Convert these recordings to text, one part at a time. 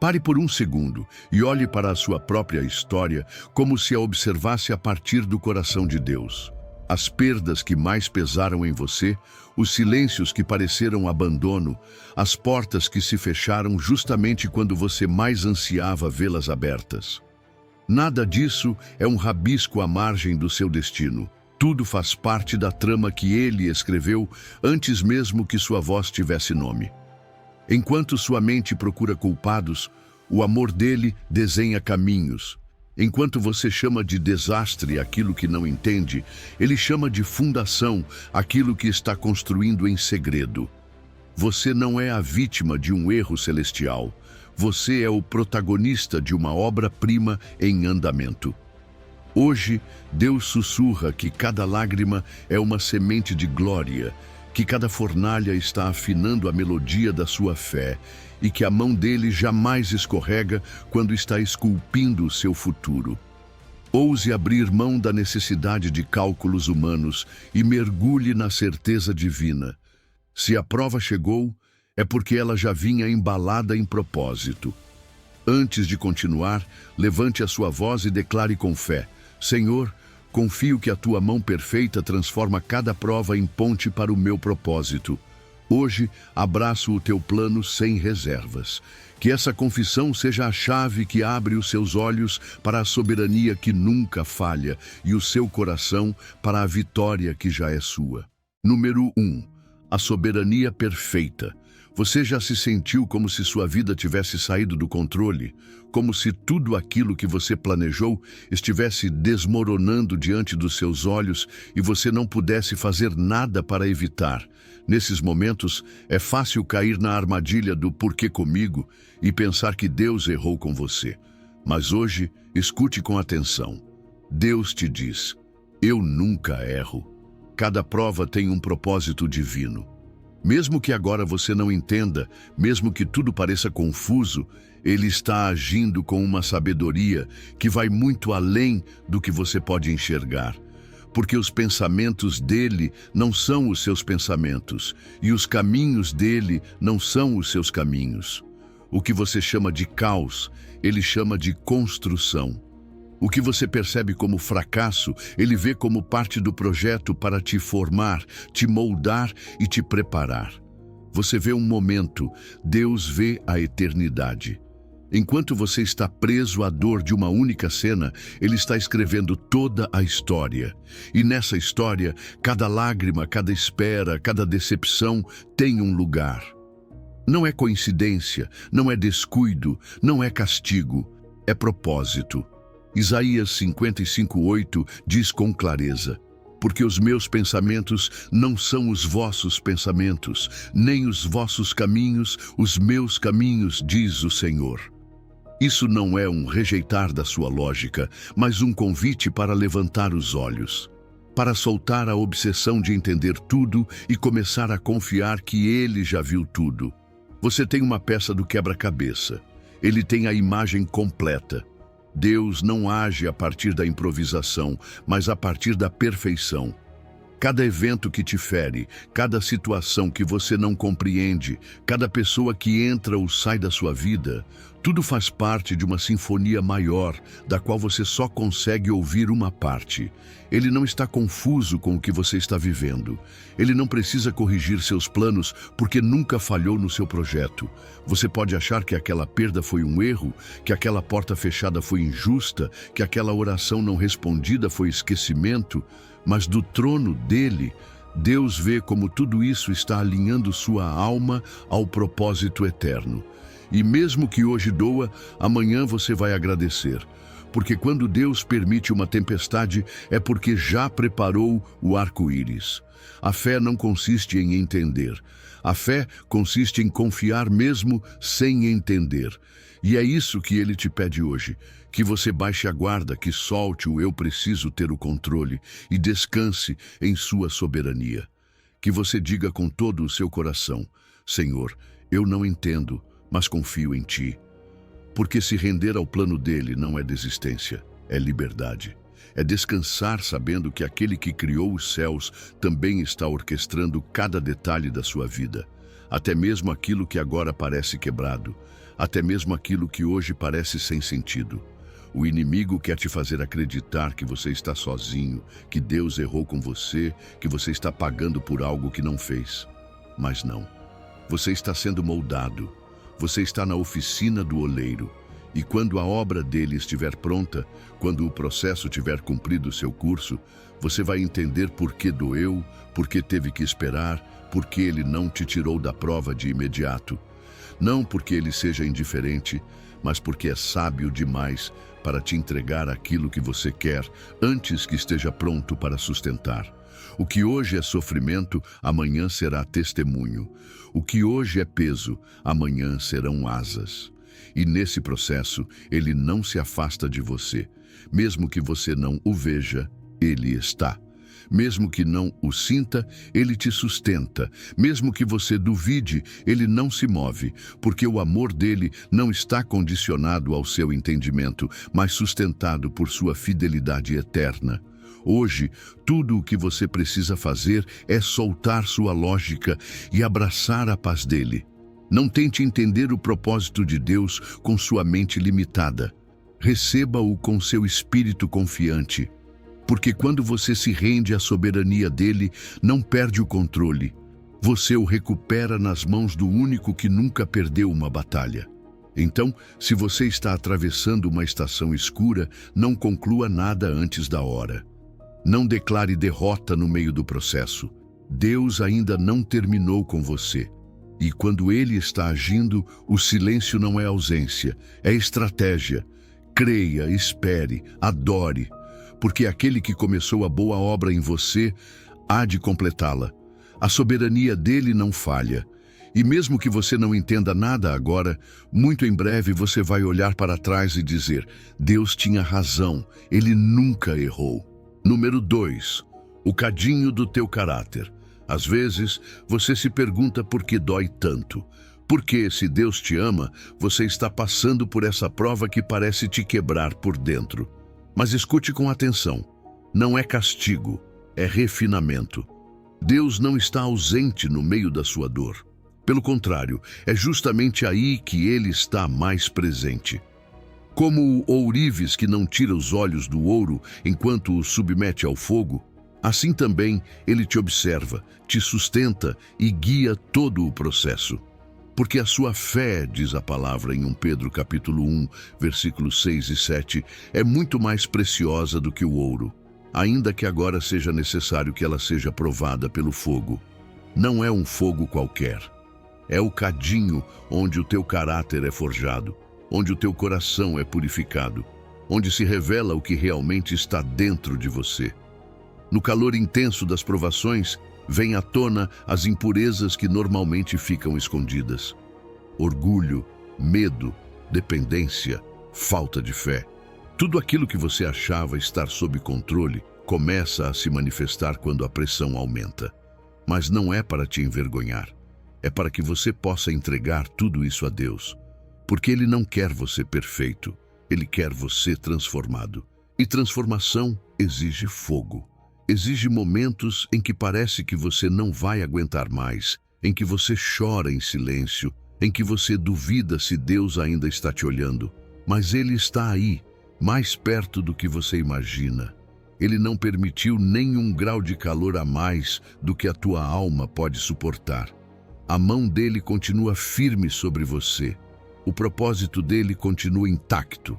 Pare por um segundo e olhe para a sua própria história como se a observasse a partir do coração de Deus. As perdas que mais pesaram em você, os silêncios que pareceram abandono, as portas que se fecharam justamente quando você mais ansiava vê-las abertas. Nada disso é um rabisco à margem do seu destino. Tudo faz parte da trama que ele escreveu antes mesmo que sua voz tivesse nome. Enquanto sua mente procura culpados, o amor dele desenha caminhos. Enquanto você chama de desastre aquilo que não entende, ele chama de fundação aquilo que está construindo em segredo. Você não é a vítima de um erro celestial. Você é o protagonista de uma obra-prima em andamento. Hoje, Deus sussurra que cada lágrima é uma semente de glória, que cada fornalha está afinando a melodia da sua fé e que a mão dele jamais escorrega quando está esculpindo o seu futuro. Ouse abrir mão da necessidade de cálculos humanos e mergulhe na certeza divina. Se a prova chegou, é porque ela já vinha embalada em propósito. Antes de continuar, levante a sua voz e declare com fé: Senhor, confio que a tua mão perfeita transforma cada prova em ponte para o meu propósito. Hoje, abraço o teu plano sem reservas. Que essa confissão seja a chave que abre os seus olhos para a soberania que nunca falha e o seu coração para a vitória que já é sua. Número 1. A soberania perfeita. Você já se sentiu como se sua vida tivesse saído do controle? Como se tudo aquilo que você planejou estivesse desmoronando diante dos seus olhos e você não pudesse fazer nada para evitar? Nesses momentos, é fácil cair na armadilha do porquê comigo e pensar que Deus errou com você. Mas hoje, escute com atenção. Deus te diz: eu nunca erro. Cada prova tem um propósito divino. Mesmo que agora você não entenda, mesmo que tudo pareça confuso, Ele está agindo com uma sabedoria que vai muito além do que você pode enxergar. Porque os pensamentos dele não são os seus pensamentos, e os caminhos dele não são os seus caminhos. O que você chama de caos, ele chama de construção. O que você percebe como fracasso, ele vê como parte do projeto para te formar, te moldar e te preparar. Você vê um momento, Deus vê a eternidade. Enquanto você está preso à dor de uma única cena, Ele está escrevendo toda a história. E nessa história, cada lágrima, cada espera, cada decepção tem um lugar. Não é coincidência, não é descuido, não é castigo, é propósito. Isaías 55:8 diz com clareza: porque os meus pensamentos não são os vossos pensamentos, nem os vossos caminhos, os meus caminhos, diz o Senhor. Isso não é um rejeitar da sua lógica, mas um convite para levantar os olhos, para soltar a obsessão de entender tudo e começar a confiar que Ele já viu tudo. Você tem uma peça do quebra-cabeça. Ele tem a imagem completa. Deus não age a partir da improvisação, mas a partir da perfeição. Cada evento que te fere, cada situação que você não compreende, cada pessoa que entra ou sai da sua vida, tudo faz parte de uma sinfonia maior, da qual você só consegue ouvir uma parte. Ele não está confuso com o que você está vivendo. Ele não precisa corrigir seus planos porque nunca falhou no seu projeto. Você pode achar que aquela perda foi um erro, que aquela porta fechada foi injusta, que aquela oração não respondida foi esquecimento, mas do trono dele, Deus vê como tudo isso está alinhando sua alma ao propósito eterno. E mesmo que hoje doa, amanhã você vai agradecer. Porque quando Deus permite uma tempestade, é porque já preparou o arco-íris. A fé não consiste em entender. A fé consiste em confiar mesmo sem entender. E é isso que Ele te pede hoje, que você baixe a guarda, que solte o eu preciso ter o controle e descanse em sua soberania. Que você diga com todo o seu coração: Senhor, eu não entendo, mas confio em Ti. Porque se render ao plano dele não é desistência, é liberdade. É descansar sabendo que aquele que criou os céus também está orquestrando cada detalhe da sua vida. até mesmo aquilo que agora parece quebrado, até mesmo aquilo que hoje parece sem sentido. O inimigo quer te fazer acreditar que você está sozinho, que Deus errou com você, que você está pagando por algo que não fez. Mas não. Você está sendo moldado. Você está na oficina do oleiro. E quando a obra dele estiver pronta, quando o processo tiver cumprido seu curso, você vai entender por que doeu, por que teve que esperar, por que ele não te tirou da prova de imediato. Não porque ele seja indiferente, mas porque é sábio demais para te entregar aquilo que você quer antes que esteja pronto para sustentar. O que hoje é sofrimento, amanhã será testemunho. O que hoje é peso, amanhã serão asas. E nesse processo, ele não se afasta de você. Mesmo que você não o veja, ele está. Mesmo que não o sinta, ele te sustenta. Mesmo que você duvide, ele não se move, porque o amor dele não está condicionado ao seu entendimento, mas sustentado por sua fidelidade eterna. Hoje, tudo o que você precisa fazer é soltar sua lógica e abraçar a paz dele. Não tente entender o propósito de Deus com sua mente limitada. Receba-o com seu espírito confiante. Porque quando você se rende à soberania dele, não perde o controle. Você o recupera nas mãos do único que nunca perdeu uma batalha. Então, se você está atravessando uma estação escura, não conclua nada antes da hora. Não declare derrota no meio do processo. Deus ainda não terminou com você. E quando ele está agindo, o silêncio não é ausência, é estratégia. Creia, espere, adore. Porque aquele que começou a boa obra em você há de completá-la. A soberania dele não falha. E mesmo que você não entenda nada agora, muito em breve você vai olhar para trás e dizer: Deus tinha razão, ele nunca errou. Número 2. O cadinho do teu caráter. Às vezes, você se pergunta por que dói tanto. Porque, se Deus te ama, você está passando por essa prova que parece te quebrar por dentro. Mas escute com atenção. Não é castigo, é refinamento. Deus não está ausente no meio da sua dor. Pelo contrário, é justamente aí que ele está mais presente. Como o ourives que não tira os olhos do ouro enquanto o submete ao fogo, assim também ele te observa, te sustenta e guia todo o processo. Porque a sua fé, diz a palavra em 1 Pedro capítulo 1, versículos 6 e 7, é muito mais preciosa do que o ouro, ainda que agora seja necessário que ela seja provada pelo fogo. Não é um fogo qualquer. É o cadinho onde o teu caráter é forjado, onde o teu coração é purificado, onde se revela o que realmente está dentro de você. No calor intenso das provações, vêm à tona as impurezas que normalmente ficam escondidas. Orgulho, medo, dependência, falta de fé. Tudo aquilo que você achava estar sob controle começa a se manifestar quando a pressão aumenta. Mas não é para te envergonhar. É para que você possa entregar tudo isso a Deus. Porque Ele não quer você perfeito. Ele quer você transformado. E transformação exige fogo. Exige momentos em que parece que você não vai aguentar mais, em que você chora em silêncio, em que você duvida se Deus ainda está te olhando. Mas Ele está aí, mais perto do que você imagina. Ele não permitiu nenhum grau de calor a mais do que a tua alma pode suportar. A mão dele continua firme sobre você. O propósito dele continua intacto.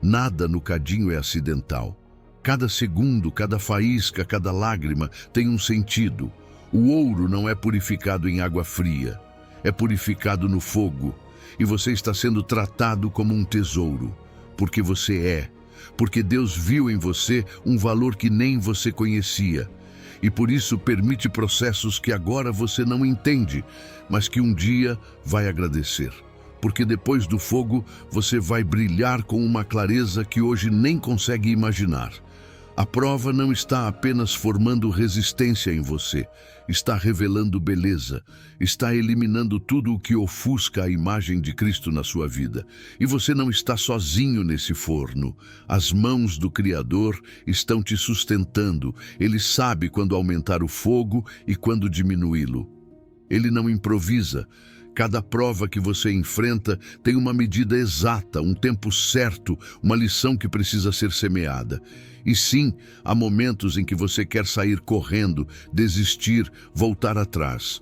Nada no cadinho é acidental. Cada segundo, cada faísca, cada lágrima tem um sentido. O ouro não é purificado em água fria. É purificado no fogo. E você está sendo tratado como um tesouro. Porque você é. Porque Deus viu em você um valor que nem você conhecia. E por isso permite processos que agora você não entende, mas que um dia vai agradecer. Porque depois do fogo, você vai brilhar com uma clareza que hoje nem consegue imaginar. A prova não está apenas formando resistência em você, está revelando beleza, está eliminando tudo o que ofusca a imagem de Cristo na sua vida. E você não está sozinho nesse forno. As mãos do Criador estão te sustentando. Ele sabe quando aumentar o fogo e quando diminuí-lo. Ele não improvisa. Cada prova que você enfrenta tem uma medida exata, um tempo certo, uma lição que precisa ser semeada. E sim, há momentos em que você quer sair correndo, desistir, voltar atrás.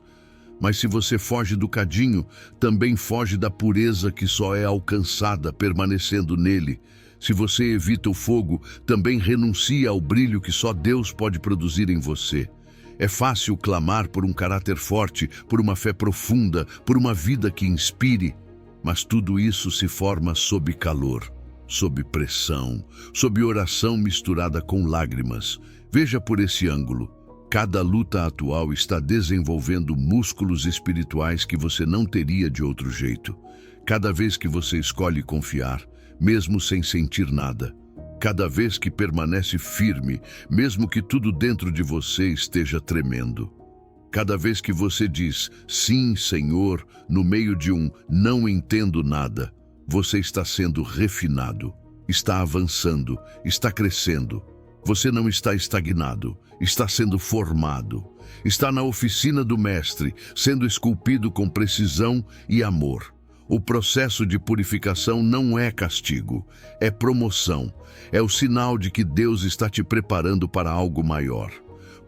Mas se você foge do cadinho, também foge da pureza que só é alcançada permanecendo nele. Se você evita o fogo, também renuncia ao brilho que só Deus pode produzir em você. É fácil clamar por um caráter forte, por uma fé profunda, por uma vida que inspire, mas tudo isso se forma sob calor, sob pressão, sob oração misturada com lágrimas. Veja por esse ângulo. Cada luta atual está desenvolvendo músculos espirituais que você não teria de outro jeito. Cada vez que você escolhe confiar, mesmo sem sentir nada, cada vez que permanece firme, mesmo que tudo dentro de você esteja tremendo. Cada vez que você diz, sim, Senhor, no meio de um não entendo nada, você está sendo refinado, está avançando, está crescendo. Você não está estagnado, está sendo formado. Está na oficina do Mestre, sendo esculpido com precisão e amor. O processo de purificação não é castigo, é promoção. É o sinal de que Deus está te preparando para algo maior.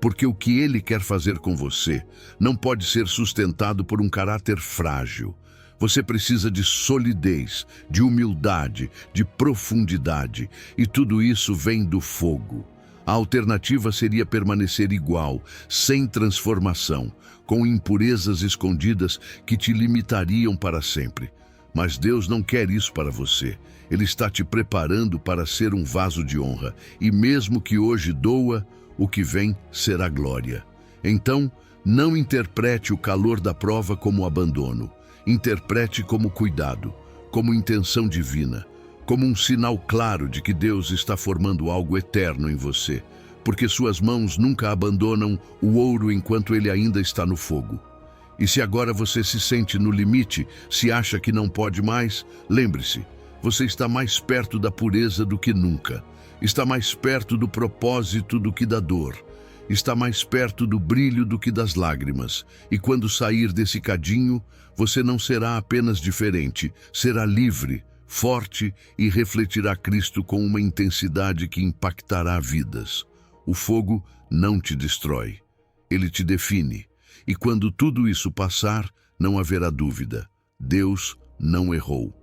Porque o que Ele quer fazer com você não pode ser sustentado por um caráter frágil. Você precisa de solidez, de humildade, de profundidade, e tudo isso vem do fogo. A alternativa seria permanecer igual, sem transformação, com impurezas escondidas que te limitariam para sempre. Mas Deus não quer isso para você. Ele está te preparando para ser um vaso de honra, e mesmo que hoje doa, o que vem será glória. Então, não interprete o calor da prova como abandono. Interprete como cuidado, como intenção divina, como um sinal claro de que Deus está formando algo eterno em você, porque suas mãos nunca abandonam o ouro enquanto ele ainda está no fogo. E se agora você se sente no limite, se acha que não pode mais, lembre-se, você está mais perto da pureza do que nunca, está mais perto do propósito do que da dor, está mais perto do brilho do que das lágrimas, e quando sair desse cadinho, você não será apenas diferente, será livre, forte e refletirá Cristo com uma intensidade que impactará vidas. O fogo não te destrói, ele te define. E quando tudo isso passar, não haverá dúvida. Deus não errou.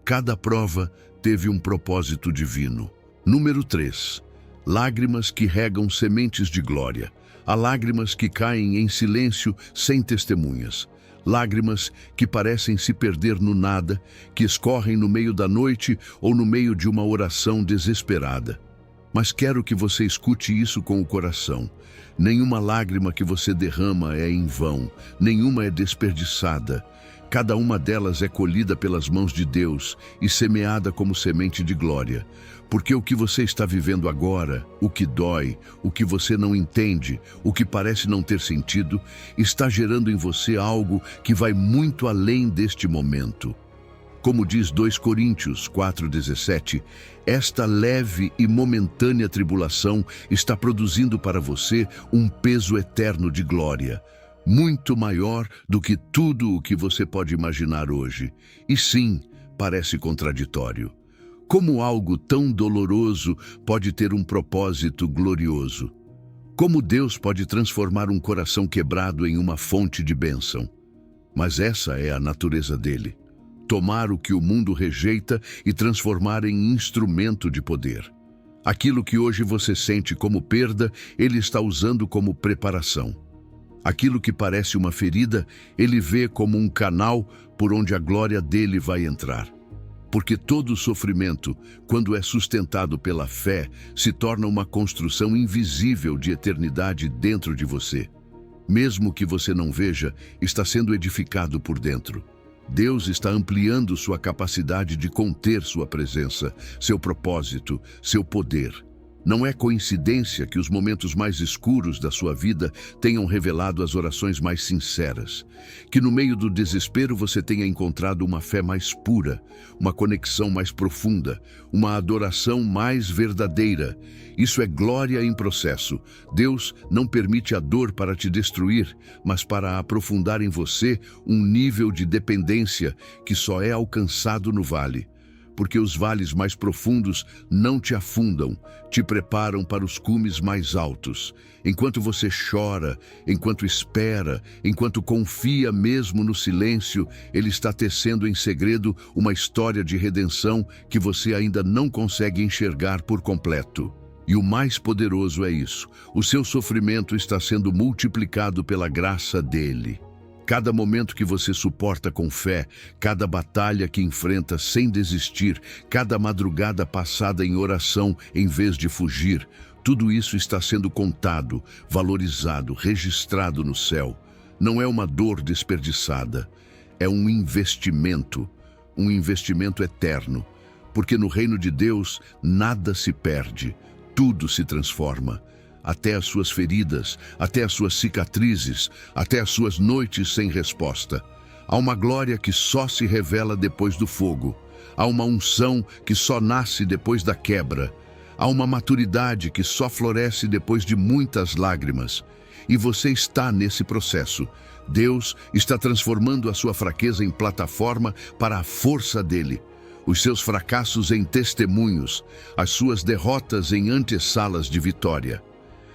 Cada prova teve um propósito divino. Número 3. Lágrimas que regam sementes de glória. Há lágrimas que caem em silêncio sem testemunhas. Lágrimas que parecem se perder no nada, que escorrem no meio da noite ou no meio de uma oração desesperada. Mas quero que você escute isso com o coração. Nenhuma lágrima que você derrama é em vão, nenhuma é desperdiçada. Cada uma delas é colhida pelas mãos de Deus e semeada como semente de glória. Porque o que você está vivendo agora, o que dói, o que você não entende, o que parece não ter sentido, está gerando em você algo que vai muito além deste momento. Como diz 2 Coríntios 4,17, esta leve e momentânea tribulação está produzindo para você um peso eterno de glória, muito maior do que tudo o que você pode imaginar hoje. E sim, parece contraditório. Como algo tão doloroso pode ter um propósito glorioso? Como Deus pode transformar um coração quebrado em uma fonte de bênção? Mas essa é a natureza dele. Tomar o que o mundo rejeita e transformar em instrumento de poder. Aquilo que hoje você sente como perda, ele está usando como preparação. Aquilo que parece uma ferida, ele vê como um canal por onde a glória dele vai entrar. Porque todo sofrimento, quando é sustentado pela fé, se torna uma construção invisível de eternidade dentro de você. Mesmo que você não veja, está sendo edificado por dentro. Deus está ampliando sua capacidade de conter sua presença, seu propósito, seu poder. Não é coincidência que os momentos mais escuros da sua vida tenham revelado as orações mais sinceras, que no meio do desespero você tenha encontrado uma fé mais pura, uma conexão mais profunda, uma adoração mais verdadeira. Isso é glória em processo. Deus não permite a dor para te destruir, mas para aprofundar em você um nível de dependência que só é alcançado no vale. Porque os vales mais profundos não te afundam, te preparam para os cumes mais altos. Enquanto você chora, enquanto espera, enquanto confia mesmo no silêncio, Ele está tecendo em segredo uma história de redenção que você ainda não consegue enxergar por completo. E o mais poderoso é isso: o seu sofrimento está sendo multiplicado pela graça dele. Cada momento que você suporta com fé, cada batalha que enfrenta sem desistir, cada madrugada passada em oração em vez de fugir, tudo isso está sendo contado, valorizado, registrado no céu. Não é uma dor desperdiçada, é um investimento eterno. Porque no reino de Deus nada se perde, tudo se transforma. Até as suas feridas, até as suas cicatrizes, até as suas noites sem resposta. Há uma glória que só se revela depois do fogo. Há uma unção que só nasce depois da quebra. Há uma maturidade que só floresce depois de muitas lágrimas. E você está nesse processo. Deus está transformando a sua fraqueza em plataforma para a força dele. Os seus fracassos em testemunhos, as suas derrotas em antessalas de vitória.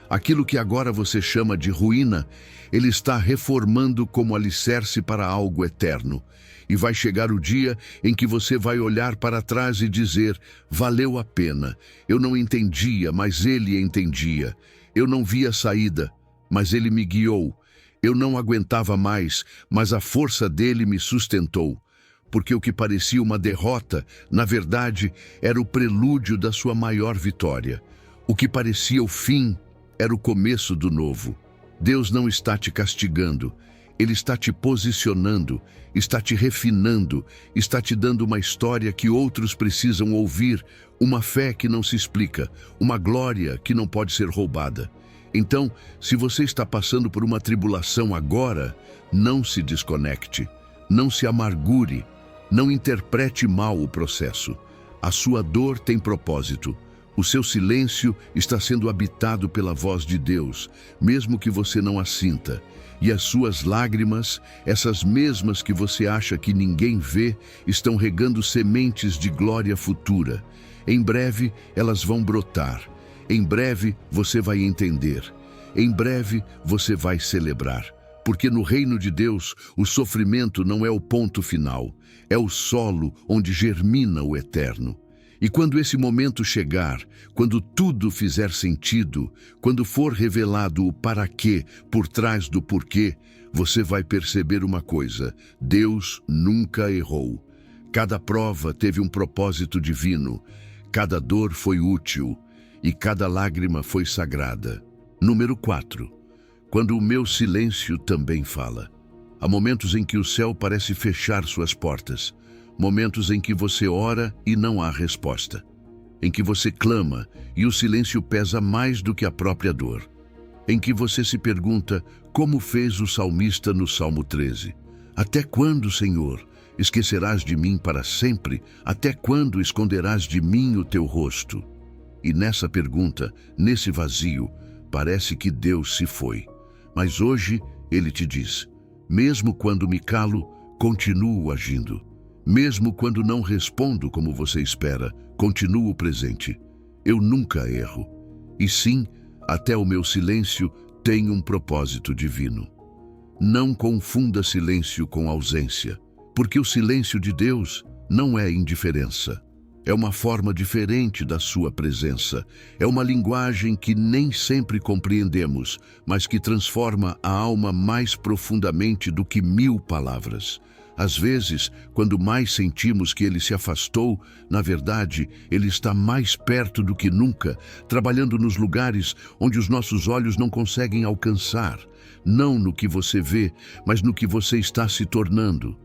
Aquilo que agora você chama de ruína, Ele está reformando como alicerce para algo eterno. E vai chegar o dia em que você vai olhar para trás e dizer: valeu a pena. Eu não entendia, mas Ele entendia. Eu não via saída, mas Ele me guiou. Eu não aguentava mais, mas a força dele me sustentou. Porque o que parecia uma derrota, na verdade, era o prelúdio da sua maior vitória. O que parecia o fim era o começo do novo. Deus não está te castigando, Ele está te posicionando, está te refinando, está te dando uma história que outros precisam ouvir, uma fé que não se explica, uma glória que não pode ser roubada. Então, se você está passando por uma tribulação agora, não se desconecte, não se amargure, não interprete mal o processo. A sua dor tem propósito. O seu silêncio está sendo habitado pela voz de Deus, mesmo que você não a sinta. E as suas lágrimas, essas mesmas que você acha que ninguém vê, estão regando sementes de glória futura. Em breve, elas vão brotar. Em breve, você vai entender. Em breve, você vai celebrar. Porque no reino de Deus, o sofrimento não é o ponto final, é o solo onde germina o eterno. E quando esse momento chegar, quando tudo fizer sentido, quando for revelado o para quê por trás do porquê, você vai perceber uma coisa: Deus nunca errou. Cada prova teve um propósito divino, cada dor foi útil e cada lágrima foi sagrada. Número 4. Quando o meu silêncio também fala. Há momentos em que o céu parece fechar suas portas. Momentos em que você ora e não há resposta. Em que você clama e o silêncio pesa mais do que a própria dor. Em que você se pergunta, como fez o salmista no Salmo 13. Até quando, Senhor, esquecerás de mim para sempre? Até quando esconderás de mim o teu rosto? E nessa pergunta, nesse vazio, parece que Deus se foi. Mas hoje Ele te diz, mesmo quando me calo, continuo agindo. Mesmo quando não respondo como você espera, continuo presente. Eu nunca erro. E sim, até o meu silêncio tem um propósito divino. Não confunda silêncio com ausência, porque o silêncio de Deus não é indiferença. É uma forma diferente da sua presença. É uma linguagem que nem sempre compreendemos, mas que transforma a alma mais profundamente do que 1000 palavras. Às vezes, quando mais sentimos que Ele se afastou, na verdade, Ele está mais perto do que nunca, trabalhando nos lugares onde os nossos olhos não conseguem alcançar. Não no que você vê, mas no que você está se tornando.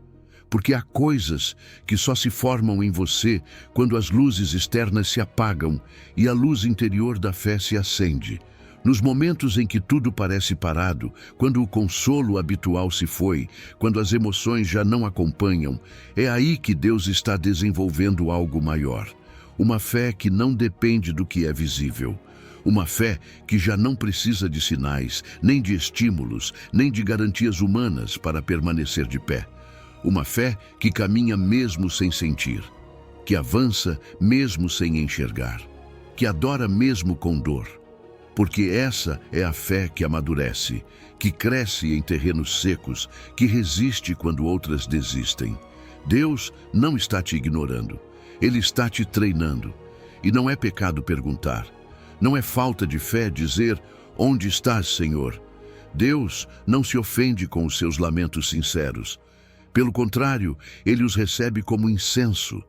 porque há coisas que só se formam em você quando as luzes externas se apagam e a luz interior da fé se acende. Nos momentos em que tudo parece parado, quando o consolo habitual se foi, quando as emoções já não acompanham, é aí que Deus está desenvolvendo algo maior. Uma fé que não depende do que é visível. Uma fé que já não precisa de sinais, nem de estímulos, nem de garantias humanas para permanecer de pé. Uma fé que caminha mesmo sem sentir, que avança mesmo sem enxergar, que adora mesmo com dor. Porque essa é a fé que amadurece, que cresce em terrenos secos, que resiste quando outras desistem. Deus não está te ignorando, Ele está te treinando. E não é pecado perguntar. Não é falta de fé dizer: onde estás, Senhor? Deus não se ofende com os seus lamentos sinceros. Pelo contrário, Ele os recebe como incenso.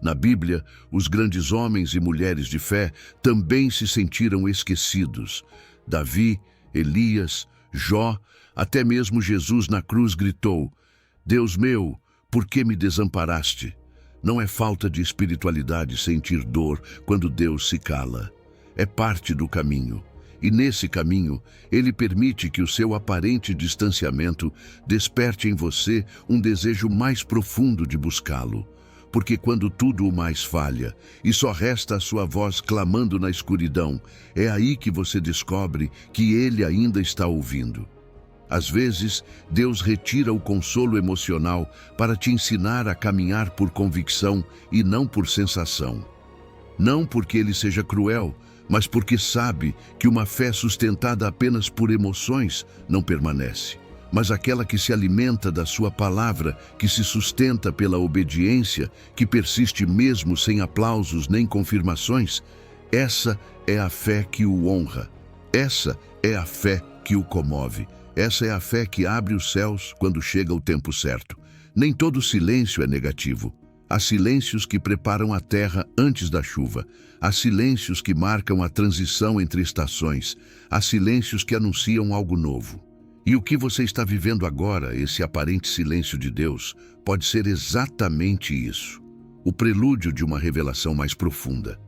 Na Bíblia, os grandes homens e mulheres de fé também se sentiram esquecidos. Davi, Elias, Jó, até mesmo Jesus na cruz gritou: Deus meu, por que me desamparaste? Não é falta de espiritualidade sentir dor quando Deus se cala. É parte do caminho. E nesse caminho, Ele permite que o seu aparente distanciamento desperte em você um desejo mais profundo de buscá-lo. Porque quando tudo o mais falha e só resta a sua voz clamando na escuridão, é aí que você descobre que Ele ainda está ouvindo. Às vezes, Deus retira o consolo emocional para te ensinar a caminhar por convicção e não por sensação. Não porque Ele seja cruel, mas porque sabe que uma fé sustentada apenas por emoções não permanece. Mas aquela que se alimenta da sua palavra, que se sustenta pela obediência, que persiste mesmo sem aplausos nem confirmações, essa é a fé que o honra. Essa é a fé que o comove. Essa é a fé que abre os céus quando chega o tempo certo. Nem todo silêncio é negativo. Há silêncios que preparam a terra antes da chuva. Há silêncios que marcam a transição entre estações. Há silêncios que anunciam algo novo. E o que você está vivendo agora, esse aparente silêncio de Deus, pode ser exatamente isso. O prelúdio de uma revelação mais profunda.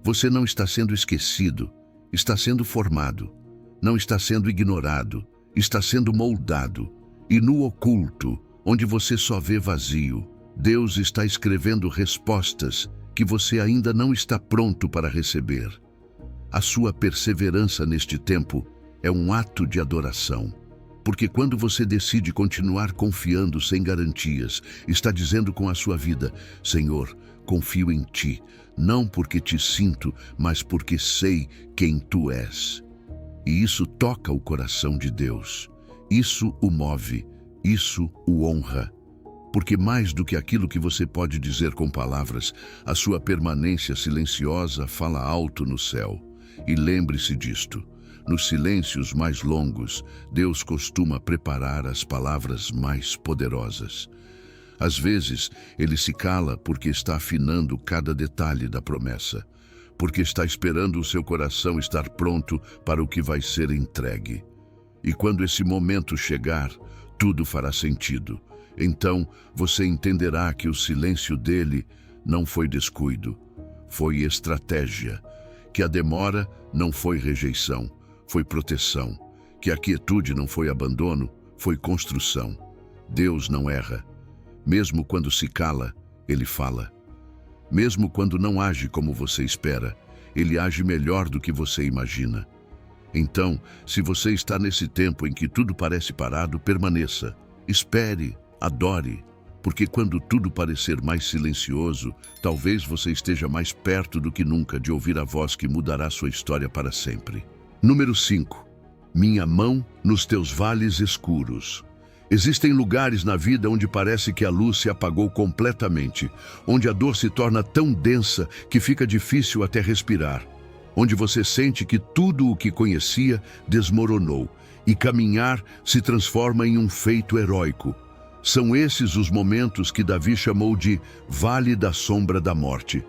Você não está sendo esquecido, está sendo formado. Não está sendo ignorado, está sendo moldado. E no oculto, onde você só vê vazio, Deus está escrevendo respostas que você ainda não está pronto para receber. A sua perseverança neste tempo é um ato de adoração. Porque quando você decide continuar confiando sem garantias, está dizendo com a sua vida: Senhor, confio em Ti, não porque te sinto, mas porque sei quem Tu és. E isso toca o coração de Deus. Isso o move, isso o honra. Porque mais do que aquilo que você pode dizer com palavras, a sua permanência silenciosa fala alto no céu. E lembre-se disto. Nos silêncios mais longos, Deus costuma preparar as palavras mais poderosas. Às vezes, Ele se cala porque está afinando cada detalhe da promessa, porque está esperando o seu coração estar pronto para o que vai ser entregue. E quando esse momento chegar, tudo fará sentido. Então, você entenderá que o silêncio dele não foi descuido, foi estratégia, que a demora não foi rejeição, foi proteção, que a quietude não foi abandono, foi construção. Deus não erra. Mesmo quando se cala, Ele fala. Mesmo quando não age como você espera, Ele age melhor do que você imagina. Então, se você está nesse tempo em que tudo parece parado, permaneça, espere, adore, porque quando tudo parecer mais silencioso, talvez você esteja mais perto do que nunca de ouvir a voz que mudará sua história para sempre. Número 5. Minha mão nos teus vales escuros. Existem lugares na vida onde parece que a luz se apagou completamente, onde a dor se torna tão densa que fica difícil até respirar, onde você sente que tudo o que conhecia desmoronou e caminhar se transforma em um feito heróico. São esses os momentos que Davi chamou de Vale da Sombra da Morte.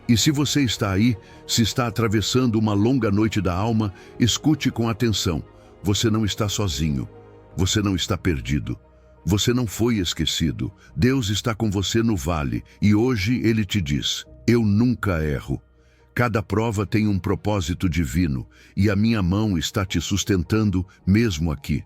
E se você está aí, se está atravessando uma longa noite da alma, escute com atenção. Você não está sozinho. Você não está perdido. Você não foi esquecido. Deus está com você no vale e hoje Ele te diz: eu nunca erro. Cada prova tem um propósito divino e a minha mão está te sustentando mesmo aqui.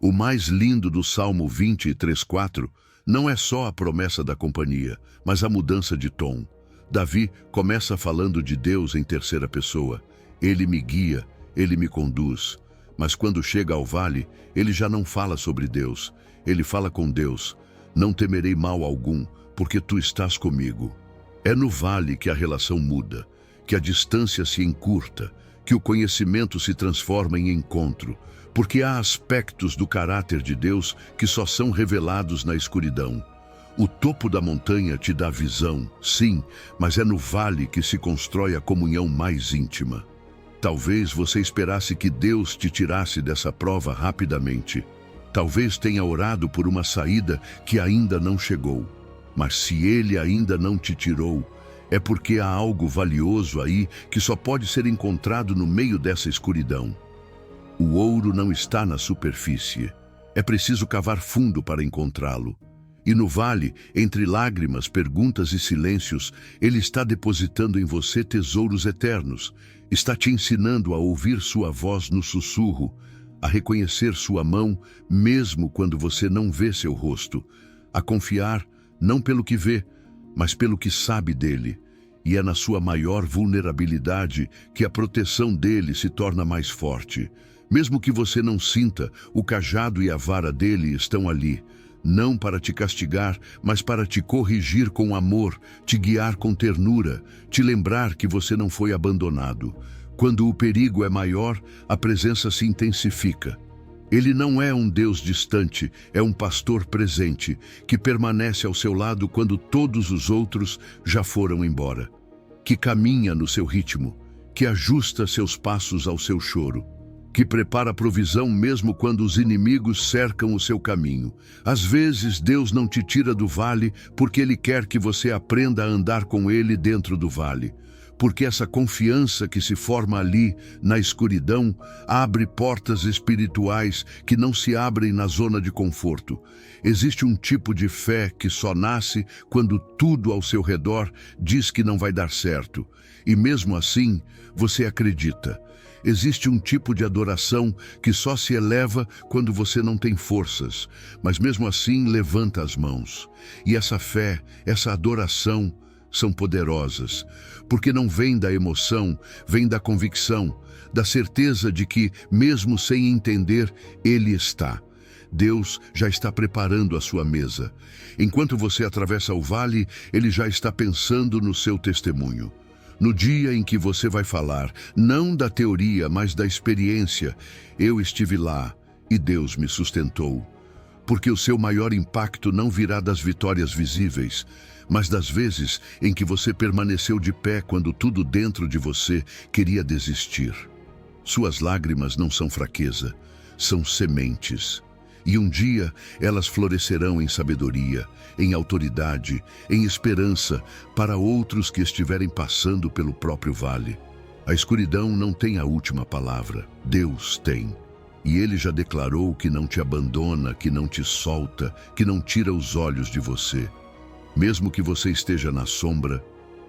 O mais lindo do Salmo 23:4 não é só a promessa da companhia, mas a mudança de tom. Davi começa falando de Deus em terceira pessoa. Ele me guia, ele me conduz. Mas quando chega ao vale, ele já não fala sobre Deus. Ele fala com Deus: não temerei mal algum, porque tu estás comigo. É no vale que a relação muda, que a distância se encurta, que o conhecimento se transforma em encontro, porque há aspectos do caráter de Deus que só são revelados na escuridão. O topo da montanha te dá visão, sim, mas é no vale que se constrói a comunhão mais íntima. Talvez você esperasse que Deus te tirasse dessa prova rapidamente. Talvez tenha orado por uma saída que ainda não chegou. Mas se Ele ainda não te tirou, é porque há algo valioso aí que só pode ser encontrado no meio dessa escuridão. O ouro não está na superfície. É preciso cavar fundo para encontrá-lo. E no vale, entre lágrimas, perguntas e silêncios, Ele está depositando em você tesouros eternos. Está te ensinando a ouvir sua voz no sussurro, a reconhecer sua mão, mesmo quando você não vê seu rosto, a confiar, não pelo que vê, mas pelo que sabe dele. E é na sua maior vulnerabilidade que a proteção dele se torna mais forte. Mesmo que você não sinta, o cajado e a vara dele estão ali, não para te castigar, mas para te corrigir com amor, te guiar com ternura, te lembrar que você não foi abandonado. Quando o perigo é maior, a presença se intensifica. Ele não é um Deus distante, é um pastor presente, que permanece ao seu lado quando todos os outros já foram embora, que caminha no seu ritmo, que ajusta seus passos ao seu choro, que prepara provisão mesmo quando os inimigos cercam o seu caminho. Às vezes, Deus não te tira do vale porque Ele quer que você aprenda a andar com Ele dentro do vale. Porque essa confiança que se forma ali, na escuridão, abre portas espirituais que não se abrem na zona de conforto. Existe um tipo de fé que só nasce quando tudo ao seu redor diz que não vai dar certo. E mesmo assim, você acredita. Existe um tipo de adoração que só se eleva quando você não tem forças, mas mesmo assim levanta as mãos. E essa fé, essa adoração, são poderosas, porque não vem da emoção, vem da convicção, da certeza de que, mesmo sem entender, Ele está. Deus já está preparando a sua mesa. Enquanto você atravessa o vale, Ele já está pensando no seu testemunho. No dia em que você vai falar, não da teoria, mas da experiência: eu estive lá e Deus me sustentou. Porque o seu maior impacto não virá das vitórias visíveis, mas das vezes em que você permaneceu de pé quando tudo dentro de você queria desistir. Suas lágrimas não são fraqueza, são sementes. E um dia elas florescerão em sabedoria, em autoridade, em esperança para outros que estiverem passando pelo próprio vale. A escuridão não tem a última palavra, Deus tem. E Ele já declarou que não te abandona, que não te solta, que não tira os olhos de você. Mesmo que você esteja na sombra,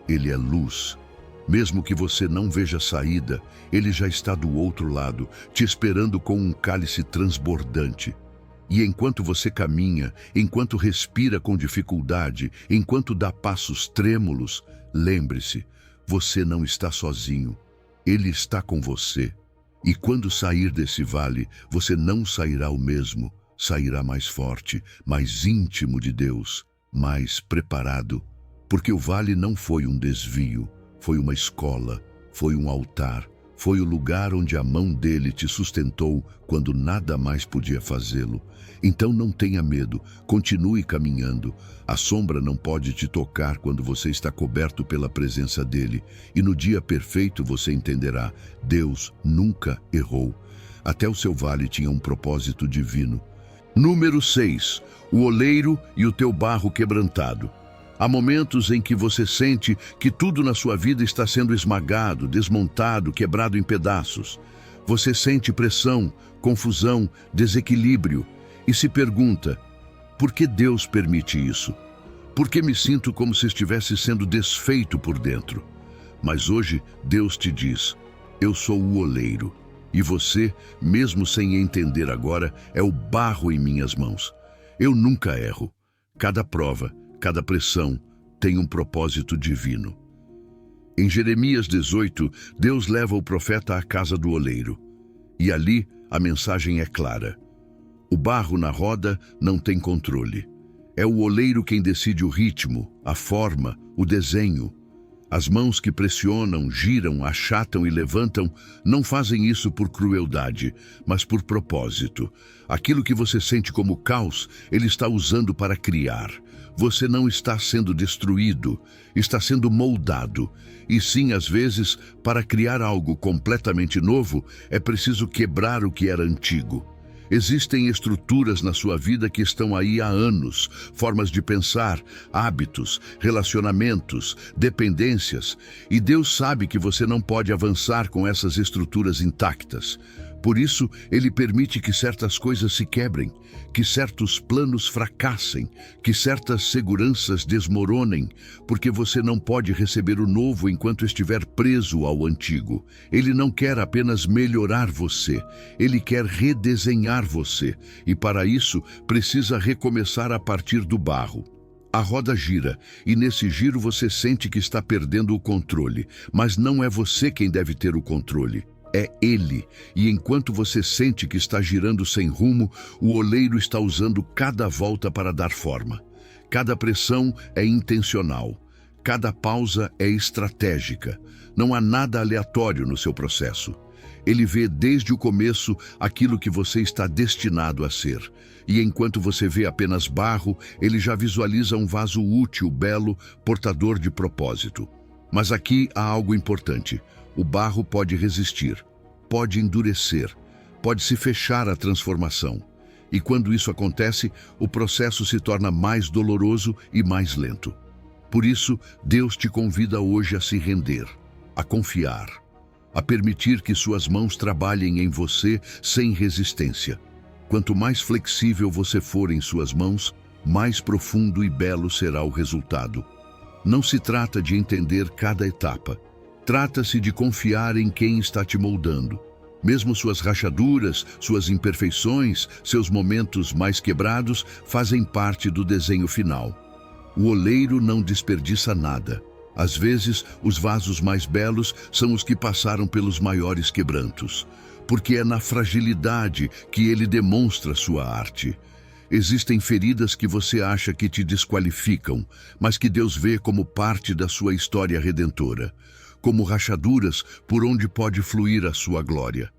Ele é luz. Mesmo que você não veja saída, Ele já está do outro lado, te esperando com um cálice transbordante. E enquanto você caminha, enquanto respira com dificuldade, enquanto dá passos trêmulos, lembre-se, você não está sozinho. Ele está com você. E quando sair desse vale, você não sairá o mesmo, sairá mais forte, mais íntimo de Deus, mais preparado. Porque o vale não foi um desvio, foi uma escola, foi um altar, foi o lugar onde a mão dele te sustentou quando nada mais podia fazê-lo. Então não tenha medo, continue caminhando. A sombra não pode te tocar quando você está coberto pela presença dele. E no dia perfeito você entenderá, Deus nunca errou. Até o seu vale tinha um propósito divino. Número 6. O oleiro e o teu barro quebrantado. Há momentos em que você sente que tudo na sua vida está sendo esmagado, desmontado, quebrado em pedaços. Você sente pressão, confusão, desequilíbrio. e se pergunta: por que Deus permite isso? Por que me sinto como se estivesse sendo desfeito por dentro? Mas hoje Deus te diz: eu sou o oleiro, e você, mesmo sem entender agora, é o barro em minhas mãos. Eu nunca erro. Cada prova, cada pressão tem um propósito divino. Em Jeremias 18, Deus leva o profeta à casa do oleiro. E ali a mensagem é clara. O barro na roda não tem controle. É o oleiro quem decide o ritmo, a forma, o desenho. As mãos que pressionam, giram, achatam e levantam não fazem isso por crueldade, mas por propósito. Aquilo que você sente como caos, ele está usando para criar. Você não está sendo destruído, está sendo moldado. E sim, às vezes, para criar algo completamente novo, é preciso quebrar o que era antigo. Existem estruturas na sua vida que estão aí há anos, formas de pensar, hábitos, relacionamentos, dependências, e Deus sabe que você não pode avançar com essas estruturas intactas. Por isso, Ele permite que certas coisas se quebrem, que certos planos fracassem, que certas seguranças desmoronem, porque você não pode receber o novo enquanto estiver preso ao antigo. Ele não quer apenas melhorar você, Ele quer redesenhar você, e para isso precisa recomeçar a partir do barro. A roda gira, e nesse giro você sente que está perdendo o controle, mas não é você quem deve ter o controle. É Ele, e enquanto você sente que está girando sem rumo, o oleiro está usando cada volta para dar forma. Cada pressão é intencional, cada pausa é estratégica. Não há nada aleatório no seu processo. Ele vê desde o começo aquilo que você está destinado a ser. E enquanto você vê apenas barro, ele já visualiza um vaso útil, belo, portador de propósito. Mas aqui há algo importante. O barro pode resistir, pode endurecer, pode se fechar à transformação. E quando isso acontece, o processo se torna mais doloroso e mais lento. Por isso, Deus te convida hoje a se render, a confiar, a permitir que suas mãos trabalhem em você sem resistência. Quanto mais flexível você for em suas mãos, mais profundo e belo será o resultado. Não se trata de entender cada etapa. Trata-se de confiar em quem está te moldando. Mesmo suas rachaduras, suas imperfeições, seus momentos mais quebrados fazem parte do desenho final. O oleiro não desperdiça nada. Às vezes, os vasos mais belos são os que passaram pelos maiores quebrantos, porque é na fragilidade que ele demonstra sua arte. Existem feridas que você acha que te desqualificam, mas que Deus vê como parte da sua história redentora, como rachaduras por onde pode fluir a sua glória.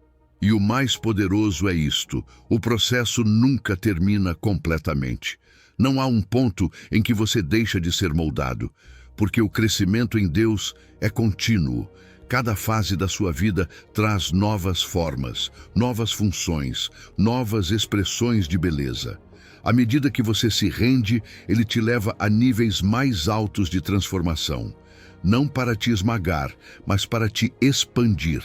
E o mais poderoso é isto: o processo nunca termina completamente. Não há um ponto em que você deixa de ser moldado, porque o crescimento em Deus é contínuo. Cada fase da sua vida traz novas formas, novas funções, novas expressões de beleza. À medida que você se rende, ele te leva a níveis mais altos de transformação. Não para te esmagar, mas para te expandir,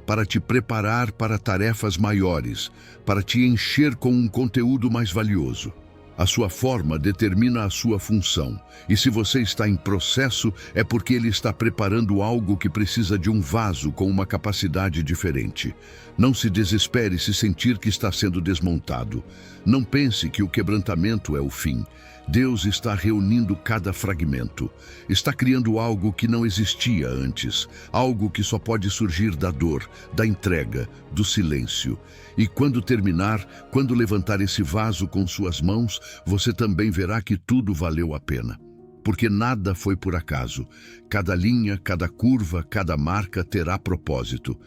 para te preparar para tarefas maiores, para te encher com um conteúdo mais valioso. A sua forma determina a sua função, e se você está em processo, é porque ele está preparando algo que precisa de um vaso com uma capacidade diferente. Não se desespere se sentir que está sendo desmontado. Não pense que o quebrantamento é o fim. Deus está reunindo cada fragmento. Está criando algo que não existia antes, algo que só pode surgir da dor, da entrega, do silêncio. E quando terminar, quando levantar esse vaso com suas mãos, você também verá que tudo valeu a pena. Porque nada foi por acaso. Cada linha, cada curva, cada marca terá propósito.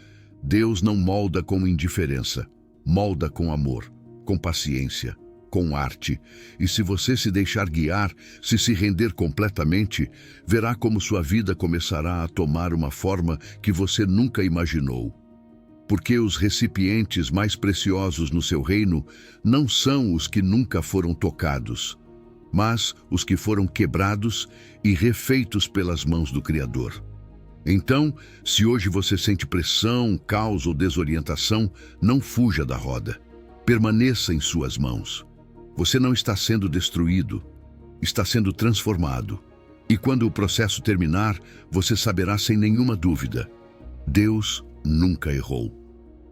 Deus não molda com indiferença, molda com amor, com paciência, com arte. E se você se deixar guiar, se render completamente, verá como sua vida começará a tomar uma forma que você nunca imaginou. Porque os recipientes mais preciosos no seu reino não são os que nunca foram tocados, mas os que foram quebrados e refeitos pelas mãos do Criador. Então, se hoje você sente pressão, caos ou desorientação, não fuja da roda. Permaneça em suas mãos. Você não está sendo destruído, está sendo transformado. E quando o processo terminar, você saberá sem nenhuma dúvida: Deus nunca errou.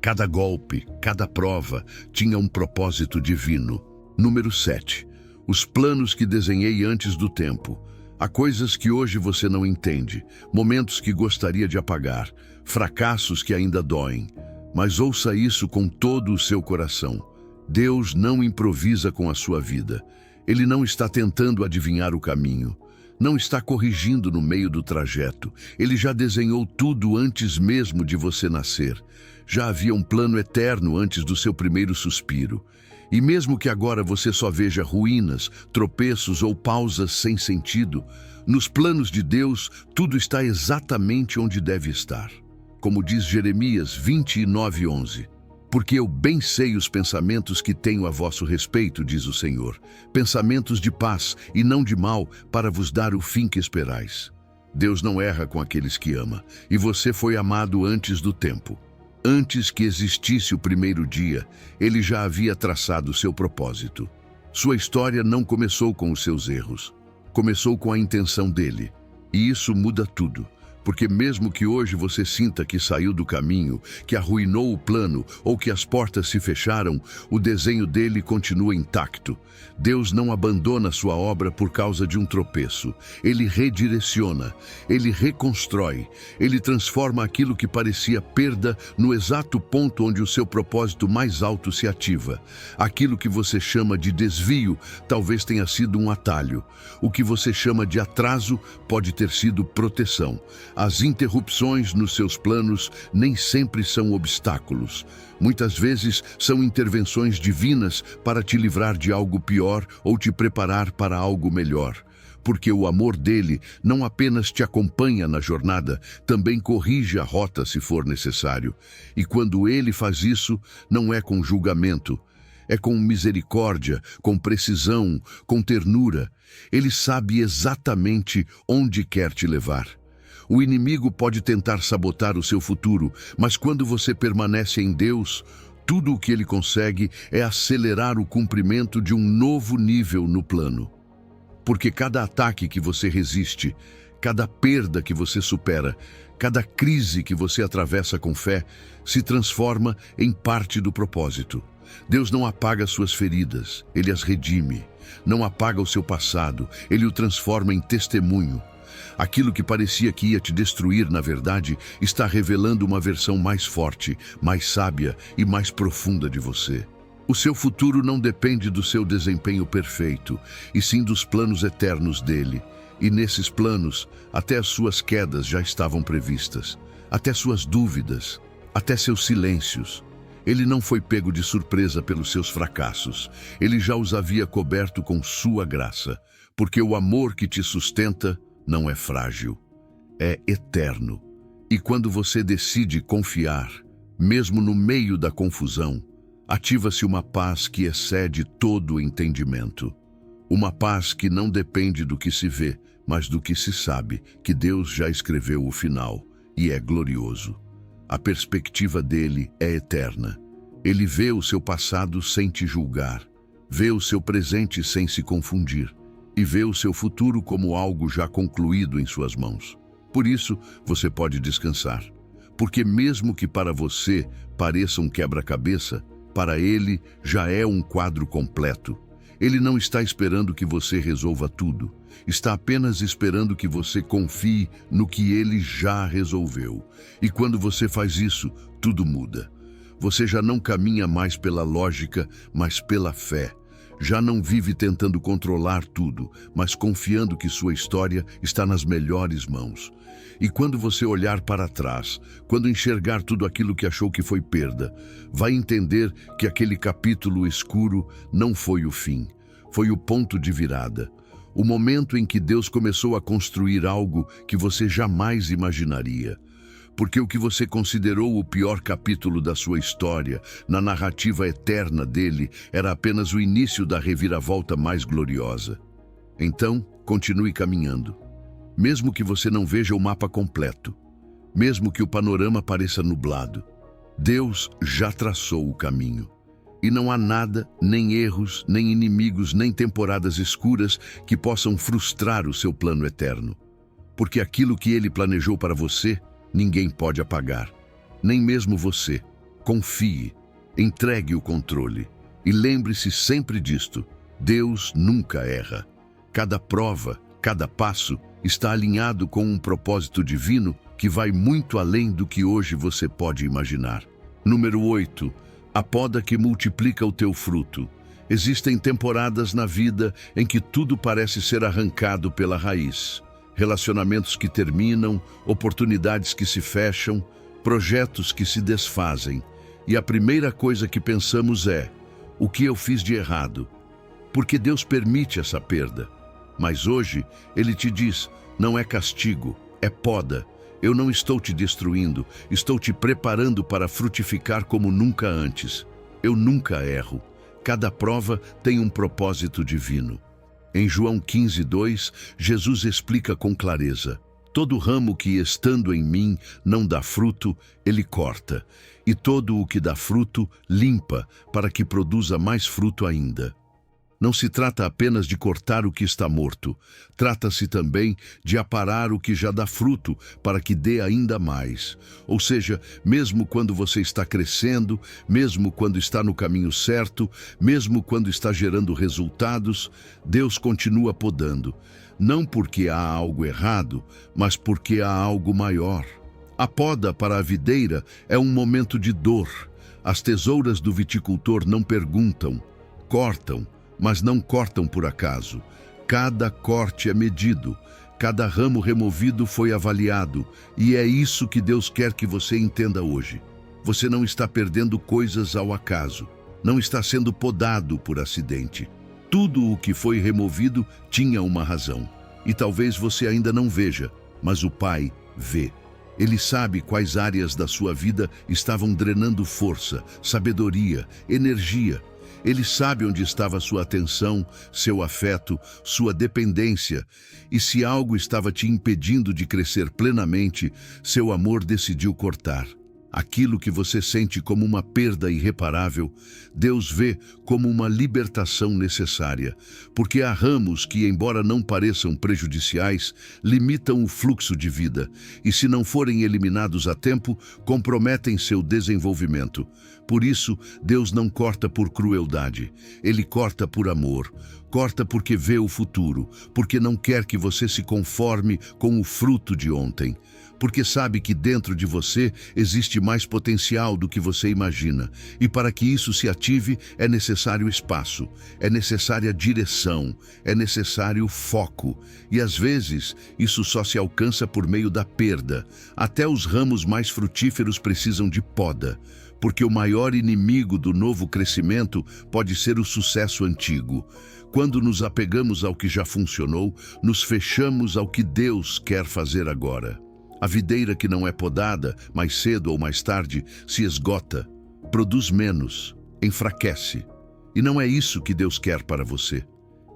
Cada golpe, cada prova tinha um propósito divino. Número 7. Os planos que desenhei antes do tempo. Há coisas que hoje você não entende, momentos que gostaria de apagar, fracassos que ainda doem. Mas ouça isso com todo o seu coração. Deus não improvisa com a sua vida. Ele não está tentando adivinhar o caminho. Não está corrigindo no meio do trajeto. Ele já desenhou tudo antes mesmo de você nascer. Já havia um plano eterno antes do seu primeiro suspiro. E mesmo que agora você só veja ruínas, tropeços ou pausas sem sentido, nos planos de Deus tudo está exatamente onde deve estar. Como diz Jeremias 29:11. Porque eu bem sei os pensamentos que tenho a vosso respeito, diz o Senhor, pensamentos de paz e não de mal, para vos dar o fim que esperais. Deus não erra com aqueles que ama, e você foi amado antes do tempo. Antes que existisse o primeiro dia, Ele já havia traçado seu propósito. Sua história não começou com os seus erros, começou com a intenção dele. E isso muda tudo. Porque mesmo que hoje você sinta que saiu do caminho, que arruinou o plano ou que as portas se fecharam, o desenho dele continua intacto. Deus não abandona sua obra por causa de um tropeço. Ele redireciona, ele reconstrói, ele transforma aquilo que parecia perda no exato ponto onde o seu propósito mais alto se ativa. Aquilo que você chama de desvio talvez tenha sido um atalho. O que você chama de atraso pode ter sido proteção. As interrupções nos seus planos nem sempre são obstáculos. Muitas vezes são intervenções divinas para te livrar de algo pior ou te preparar para algo melhor. Porque o amor dele não apenas te acompanha na jornada, também corrige a rota se for necessário. E quando ele faz isso, não é com julgamento, é com misericórdia, com precisão, com ternura. Ele sabe exatamente onde quer te levar. O inimigo pode tentar sabotar o seu futuro, mas quando você permanece em Deus, tudo o que ele consegue é acelerar o cumprimento de um novo nível no plano. Porque cada ataque que você resiste, cada perda que você supera, cada crise que você atravessa com fé, se transforma em parte do propósito. Deus não apaga suas feridas, Ele as redime. Não apaga o seu passado, Ele o transforma em testemunho. Aquilo que parecia que ia te destruir, na verdade, está revelando uma versão mais forte, mais sábia e mais profunda de você. O seu futuro não depende do seu desempenho perfeito, e sim dos planos eternos dele. E nesses planos, até as suas quedas já estavam previstas, até suas dúvidas, até seus silêncios. Ele não foi pego de surpresa pelos seus fracassos. Ele já os havia coberto com sua graça, porque o amor que te sustenta não é frágil, é eterno. E quando você decide confiar, mesmo no meio da confusão, ativa-se uma paz que excede todo o entendimento. Uma paz que não depende do que se vê, mas do que se sabe, que Deus já escreveu o final, e é glorioso. A perspectiva dele é eterna. Ele vê o seu passado sem te julgar, vê o seu presente sem se confundir, e vê o seu futuro como algo já concluído em suas mãos. Por isso, você pode descansar. Porque mesmo que para você pareça um quebra-cabeça, para ele já é um quadro completo. Ele não está esperando que você resolva tudo. Está apenas esperando que você confie no que ele já resolveu. E quando você faz isso, tudo muda. Você já não caminha mais pela lógica, mas pela fé. Já não vive tentando controlar tudo, mas confiando que sua história está nas melhores mãos. E quando você olhar para trás, quando enxergar tudo aquilo que achou que foi perda, vai entender que aquele capítulo escuro não foi o fim, foi o ponto de virada. O momento em que Deus começou a construir algo que você jamais imaginaria. Porque o que você considerou o pior capítulo da sua história, na narrativa eterna dele, era apenas o início da reviravolta mais gloriosa. Então, continue caminhando. Mesmo que você não veja o mapa completo, mesmo que o panorama pareça nublado, Deus já traçou o caminho. E não há nada, nem erros, nem inimigos, nem temporadas escuras que possam frustrar o seu plano eterno. Porque aquilo que ele planejou para você, ninguém pode apagar. Nem mesmo você. Confie, entregue o controle. E lembre-se sempre disto: Deus nunca erra. Cada prova, cada passo está alinhado com um propósito divino que vai muito além do que hoje você pode imaginar. Número 8. A poda que multiplica o teu fruto. Existem temporadas na vida em que tudo parece ser arrancado pela raiz. Relacionamentos que terminam, oportunidades que se fecham, projetos que se desfazem. E a primeira coisa que pensamos é: o que eu fiz de errado? Porque Deus permite essa perda. Mas hoje Ele te diz: não é castigo, é poda. Eu não estou te destruindo, estou te preparando para frutificar como nunca antes. Eu nunca erro. Cada prova tem um propósito divino. Em João 15:2, Jesus explica com clareza: todo ramo que estando em mim não dá fruto, Ele corta, e todo o que dá fruto, limpa, para que produza mais fruto ainda. Não se trata apenas de cortar o que está morto, trata-se também de aparar o que já dá fruto para que dê ainda mais. Ou seja, mesmo quando você está crescendo, mesmo quando está no caminho certo, mesmo quando está gerando resultados, Deus continua podando. Não porque há algo errado, mas porque há algo maior. A poda para a videira é um momento de dor. As tesouras do viticultor não perguntam, cortam, mas não cortam por acaso. Cada corte é medido, cada ramo removido foi avaliado, e é isso que Deus quer que você entenda hoje. Você não está perdendo coisas ao acaso, não está sendo podado por acidente. Tudo o que foi removido tinha uma razão, e talvez você ainda não veja, mas o Pai vê. Ele sabe quais áreas da sua vida estavam drenando força, sabedoria, energia. Ele sabe onde estava sua atenção, seu afeto, sua dependência. E se algo estava te impedindo de crescer plenamente, seu amor decidiu cortar. Aquilo que você sente como uma perda irreparável, Deus vê como uma libertação necessária, porque há ramos que, embora não pareçam prejudiciais, limitam o fluxo de vida e, se não forem eliminados a tempo, comprometem seu desenvolvimento. Por isso, Deus não corta por crueldade, Ele corta por amor. Corta porque vê o futuro, porque não quer que você se conforme com o fruto de ontem, porque sabe que dentro de você existe mais potencial do que você imagina, e para que isso se ative é necessário espaço, é necessária direção, é necessário foco, e às vezes isso só se alcança por meio da perda. Até os ramos mais frutíferos precisam de poda, porque o maior inimigo do novo crescimento pode ser o sucesso antigo. Quando nos apegamos ao que já funcionou, nos fechamos ao que Deus quer fazer agora. A videira que não é podada, mais cedo ou mais tarde, se esgota, produz menos, enfraquece. E não é isso que Deus quer para você.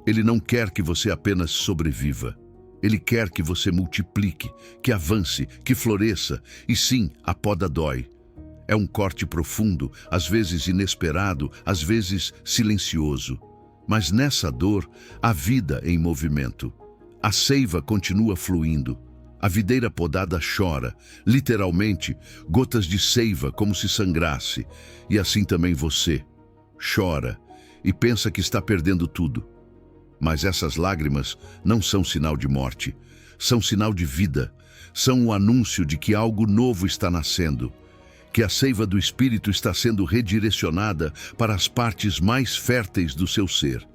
Ele não quer que você apenas sobreviva. Ele quer que você multiplique, que avance, que floresça. E sim, a poda dói. É um corte profundo, às vezes inesperado, às vezes silencioso. Mas nessa dor, há vida em movimento. A seiva continua fluindo. A videira podada chora, literalmente, gotas de seiva como se sangrasse. E assim também você. Chora e pensa que está perdendo tudo. Mas essas lágrimas não são sinal de morte. São sinal de vida. São o anúncio de que algo novo está nascendo. Que a seiva do Espírito está sendo redirecionada para as partes mais férteis do seu ser.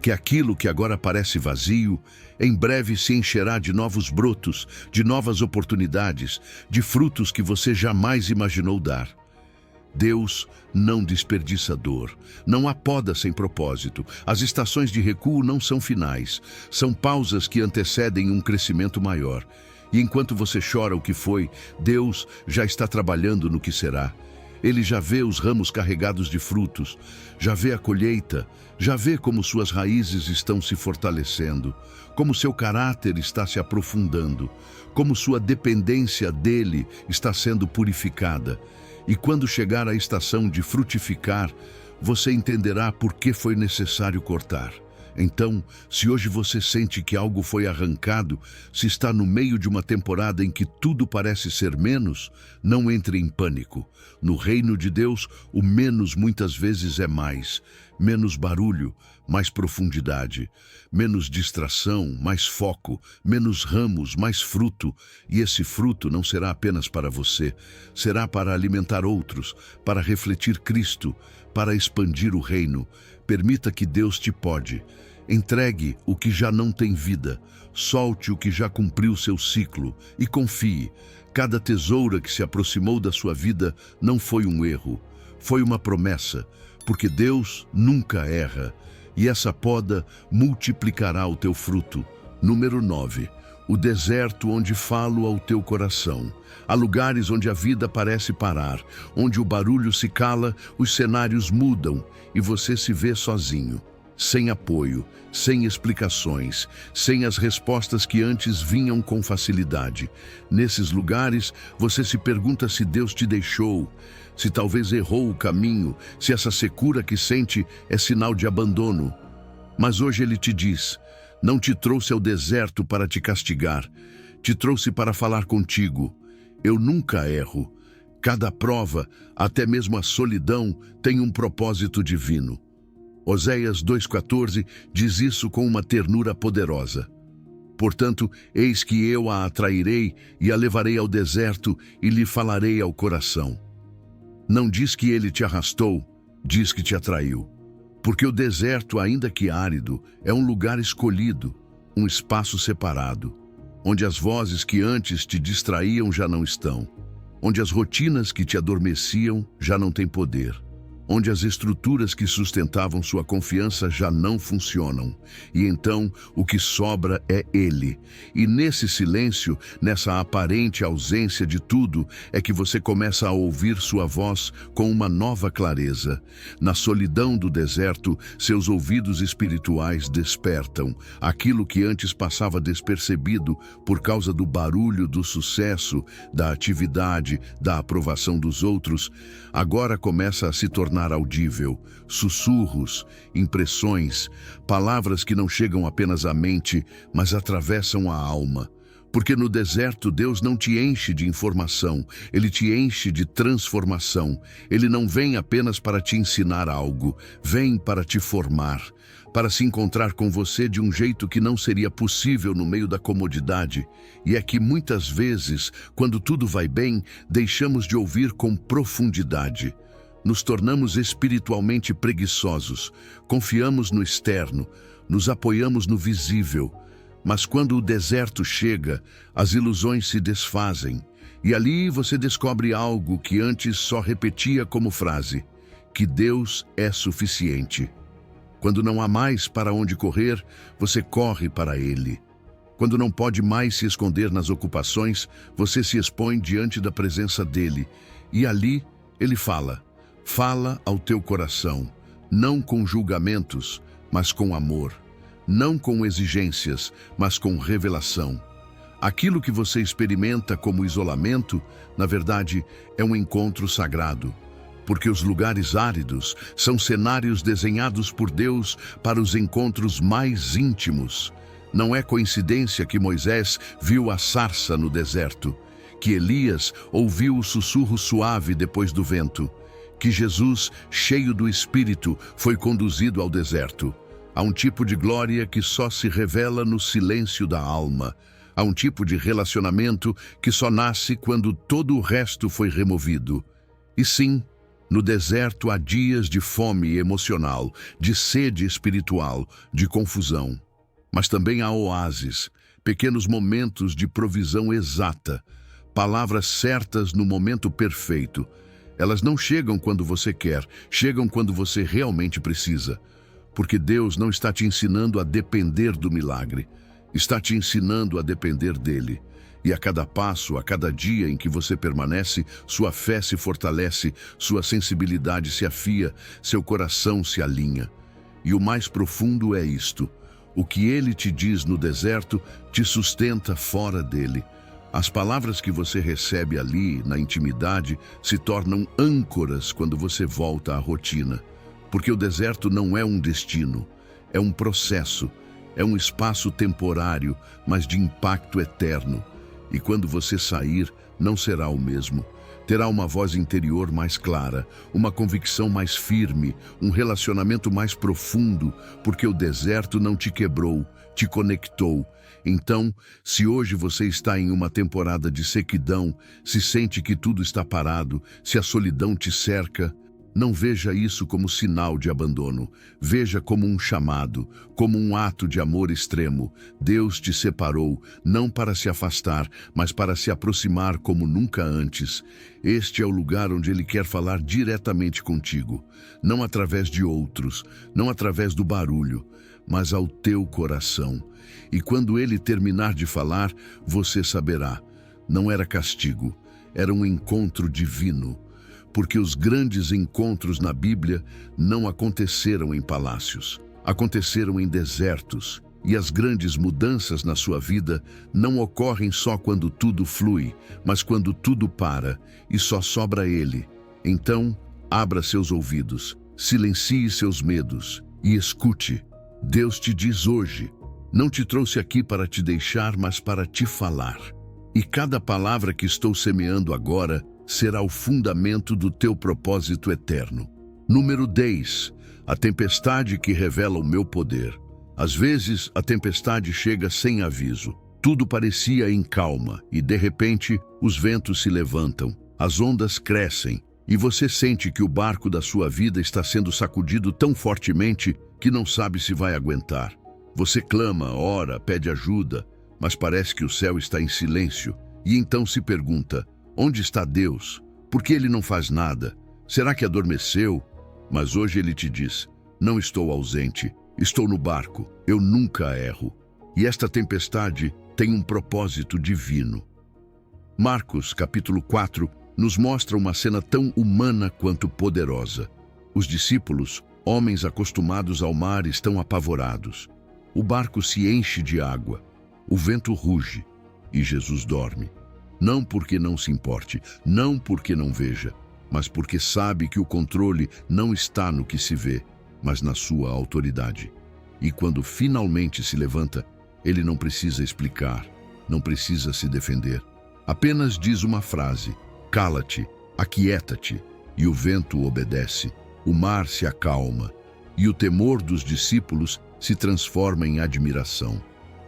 Que aquilo que agora parece vazio, em breve se encherá de novos brotos, de novas oportunidades, de frutos que você jamais imaginou dar. Deus não desperdiça dor. Não há poda sem propósito. As estações de recuo não são finais. São pausas que antecedem um crescimento maior. E enquanto você chora o que foi, Deus já está trabalhando no que será. Ele já vê os ramos carregados de frutos, já vê a colheita, já vê como suas raízes estão se fortalecendo, como seu caráter está se aprofundando, como sua dependência dele está sendo purificada. E quando chegar a estação de frutificar, você entenderá por que foi necessário cortar. Então, se hoje você sente que algo foi arrancado, se está no meio de uma temporada em que tudo parece ser menos, não entre em pânico. No reino de Deus, o menos muitas vezes é mais. Menos barulho, mais profundidade. Menos distração, mais foco. Menos ramos, mais fruto. E esse fruto não será apenas para você, será para alimentar outros, para refletir Cristo, para expandir o reino. Permita que Deus te pode. Entregue o que já não tem vida, solte o que já cumpriu seu ciclo e confie. Cada tesoura que se aproximou da sua vida não foi um erro, foi uma promessa, porque Deus nunca erra, e essa poda multiplicará o teu fruto. Número 9. O deserto onde falo ao teu coração. Há lugares onde a vida parece parar, onde o barulho se cala, os cenários mudam e você se vê sozinho, sem apoio, sem explicações, sem as respostas que antes vinham com facilidade. Nesses lugares, você se pergunta se Deus te deixou, se talvez errou o caminho, se essa secura que sente é sinal de abandono. Mas hoje Ele te diz: não te trouxe ao deserto para te castigar, te trouxe para falar contigo. Eu nunca erro. Cada prova, até mesmo a solidão, tem um propósito divino. Oséias 2,14 diz isso com uma ternura poderosa. Portanto, eis que eu a atrairei e a levarei ao deserto e lhe falarei ao coração. Não diz que ele te arrastou, diz que te atraiu. Porque o deserto, ainda que árido, é um lugar escolhido, um espaço separado, onde as vozes que antes te distraíam já não estão, onde as rotinas que te adormeciam já não têm poder, onde as estruturas que sustentavam sua confiança já não funcionam. E então o que sobra é Ele. E nesse silêncio, nessa aparente ausência de tudo, é que você começa a ouvir sua voz com uma nova clareza. Na solidão do deserto, seus ouvidos espirituais despertam. Aquilo que antes passava despercebido por causa do barulho do sucesso, da atividade, da aprovação dos outros, agora começa a se tornar audível. Sussurros, impressões, palavras que não chegam apenas à mente, mas atravessam a alma. Porque no deserto Deus não te enche de informação, Ele te enche de transformação. Ele não vem apenas para te ensinar algo, vem para te formar, para se encontrar com você de um jeito que não seria possível no meio da comodidade. E é que muitas vezes, quando tudo vai bem, deixamos de ouvir com profundidade. Nos tornamos espiritualmente preguiçosos, confiamos no externo, nos apoiamos no visível. Mas quando o deserto chega, as ilusões se desfazem. E ali você descobre algo que antes só repetia como frase: que Deus é suficiente. Quando não há mais para onde correr, você corre para Ele. Quando não pode mais se esconder nas ocupações, você se expõe diante da presença dEle. E ali, Ele fala. Fala ao teu coração, não com julgamentos, mas com amor. Não com exigências, mas com revelação. Aquilo que você experimenta como isolamento, na verdade, é um encontro sagrado. Porque os lugares áridos são cenários desenhados por Deus para os encontros mais íntimos. Não é coincidência que Moisés viu a sarça no deserto, que Elias ouviu o sussurro suave depois do vento, que Jesus, cheio do Espírito, foi conduzido ao deserto. Há um tipo de glória que só se revela no silêncio da alma. Há um tipo de relacionamento que só nasce quando todo o resto foi removido. E sim, no deserto há dias de fome emocional, de sede espiritual, de confusão. Mas também há oásis, pequenos momentos de provisão exata, palavras certas no momento perfeito. Elas não chegam quando você quer, chegam quando você realmente precisa. Porque Deus não está te ensinando a depender do milagre, está te ensinando a depender dEle. E a cada passo, a cada dia em que você permanece, sua fé se fortalece, sua sensibilidade se afia, seu coração se alinha. E o mais profundo é isto: o que Ele te diz no deserto te sustenta fora dele. As palavras que você recebe ali, na intimidade, se tornam âncoras quando você volta à rotina. Porque o deserto não é um destino, é um processo, é um espaço temporário, mas de impacto eterno. E quando você sair, não será o mesmo. Terá uma voz interior mais clara, uma convicção mais firme, um relacionamento mais profundo, porque o deserto não te quebrou, te conectou. Então, se hoje você está em uma temporada de sequidão, se sente que tudo está parado, se a solidão te cerca, não veja isso como sinal de abandono. Veja como um chamado, como um ato de amor extremo. Deus te separou, não para se afastar, mas para se aproximar como nunca antes. Este é o lugar onde Ele quer falar diretamente contigo, não através de outros, não através do barulho, mas ao teu coração. E quando Ele terminar de falar, você saberá. Não era castigo, era um encontro divino. Porque os grandes encontros na Bíblia não aconteceram em palácios, aconteceram em desertos. E as grandes mudanças na sua vida não ocorrem só quando tudo flui, mas quando tudo para e só sobra Ele. Então, abra seus ouvidos, silencie seus medos e escute. Deus te diz hoje: não te trouxe aqui para te deixar, mas para te falar. E cada palavra que estou semeando agora será o fundamento do teu propósito eterno. Número 10. A tempestade que revela o meu poder. Às vezes, a tempestade chega sem aviso. Tudo parecia em calma e, de repente, os ventos se levantam, as ondas crescem e você sente que o barco da sua vida está sendo sacudido tão fortemente que não sabe se vai aguentar. Você clama, ora, pede ajuda, mas parece que o céu está em silêncio e então se pergunta: onde está Deus? Por que Ele não faz nada? Será que adormeceu? Mas hoje Ele te diz: não estou ausente, estou no barco, eu nunca erro. E esta tempestade tem um propósito divino. Marcos, capítulo 4, nos mostra uma cena tão humana quanto poderosa. Os discípulos, homens acostumados ao mar, estão apavorados. O barco se enche de água, o vento ruge e Jesus dorme. Não porque não se importe, não porque não veja, mas porque sabe que o controle não está no que se vê, mas na sua autoridade. E quando finalmente se levanta, ele não precisa explicar, não precisa se defender. Apenas diz uma frase: cala-te, aquieta-te, e o vento obedece, o mar se acalma, e o temor dos discípulos se transforma em admiração.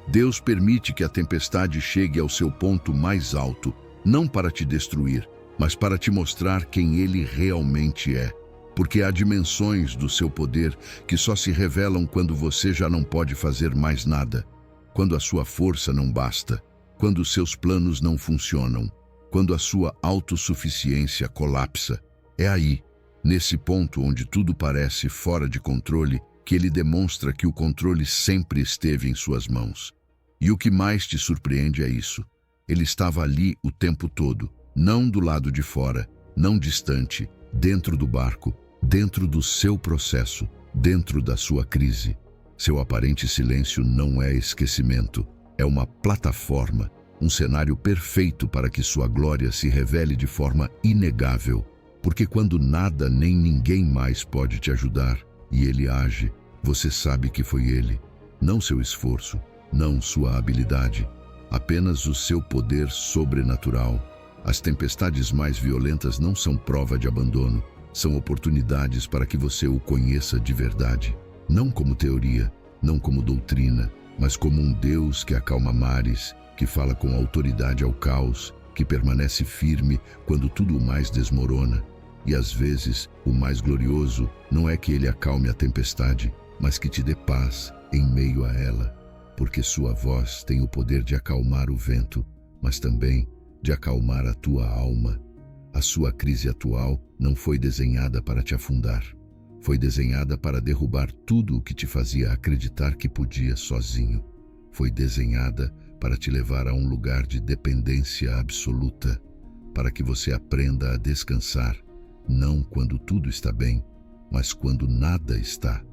Deus permite que a tempestade chegue ao seu ponto mais alto, não para te destruir, mas para te mostrar quem Ele realmente é. Porque há dimensões do seu poder que só se revelam quando você já não pode fazer mais nada, quando a sua força não basta, quando os seus planos não funcionam, quando a sua autossuficiência colapsa. É aí, nesse ponto onde tudo parece fora de controle, que Ele demonstra que o controle sempre esteve em suas mãos. E o que mais te surpreende é isso: Ele estava ali o tempo todo, não do lado de fora, não distante, dentro do barco, dentro do seu processo, dentro da sua crise. Seu aparente silêncio não é esquecimento, é uma plataforma, um cenário perfeito para que sua glória se revele de forma inegável. Porque quando nada nem ninguém mais pode te ajudar, e Ele age, você sabe que foi Ele, não seu esforço, não sua habilidade, apenas o seu poder sobrenatural. As tempestades mais violentas não são prova de abandono, são oportunidades para que você o conheça de verdade. Não como teoria, não como doutrina, mas como um Deus que acalma mares, que fala com autoridade ao caos, que permanece firme quando tudo mais desmorona. E às vezes, o mais glorioso não é que Ele acalme a tempestade, mas que te dê paz em meio a ela, porque sua voz tem o poder de acalmar o vento, mas também de acalmar a tua alma. A sua crise atual não foi desenhada para te afundar, foi desenhada para derrubar tudo o que te fazia acreditar que podia sozinho. Foi desenhada para te levar a um lugar de dependência absoluta, para que você aprenda a descansar, não quando tudo está bem, mas quando nada está,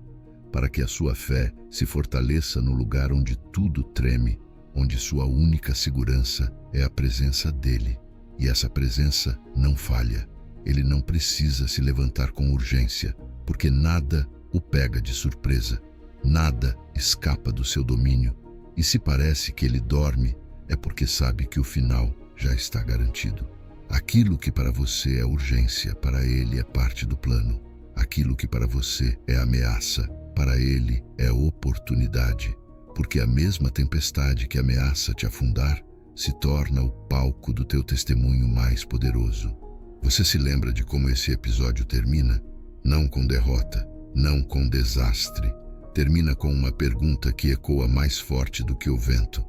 para que a sua fé se fortaleça no lugar onde tudo treme, onde sua única segurança é a presença dEle. E essa presença não falha. Ele não precisa se levantar com urgência, porque nada o pega de surpresa, nada escapa do seu domínio, e se parece que ele dorme, é porque sabe que o final já está garantido. Aquilo que para você é urgência, para ele é parte do plano. Aquilo que para você é ameaça, para ele é oportunidade, porque a mesma tempestade que ameaça te afundar se torna o palco do teu testemunho mais poderoso. Você se lembra de como esse episódio termina? Não com derrota, não com desastre. Termina com uma pergunta que ecoa mais forte do que o vento.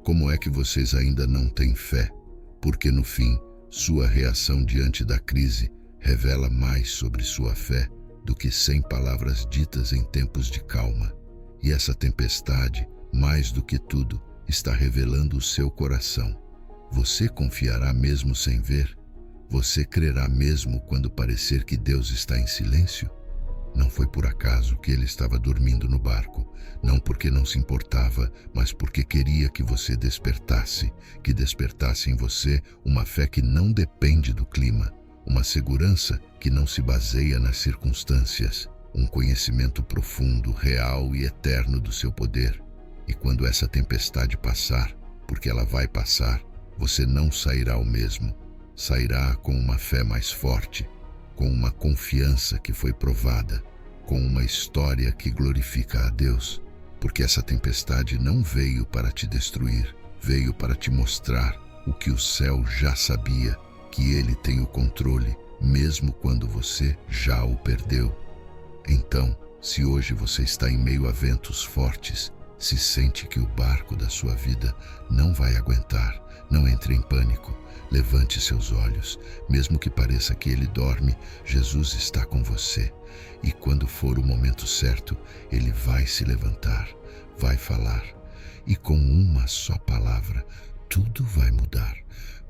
Como é que vocês ainda não têm fé? Porque no fim, sua reação diante da crise revela mais sobre sua fé do que 100 palavras ditas em tempos de calma. E essa tempestade, mais do que tudo, está revelando o seu coração. Você confiará mesmo sem ver? Você crerá mesmo quando parecer que Deus está em silêncio? Não foi por acaso que ele estava dormindo no barco, não porque não se importava, mas porque queria que você despertasse, que despertasse em você uma fé que não depende do clima, uma segurança que não se baseia nas circunstâncias, um conhecimento profundo, real e eterno do seu poder. E quando essa tempestade passar, porque ela vai passar, você não sairá o mesmo, sairá com uma fé mais forte, com uma confiança que foi provada, com uma história que glorifica a Deus, porque essa tempestade não veio para te destruir, veio para te mostrar o que o céu já sabia, que ele tem o controle, mesmo quando você já o perdeu. Então, se hoje você está em meio a ventos fortes, se sente que o barco da sua vida não vai aguentar, não entre em pânico. Levante seus olhos, mesmo que pareça que ele dorme, Jesus está com você. E quando for o momento certo, ele vai se levantar, vai falar. E com uma só palavra, tudo vai mudar,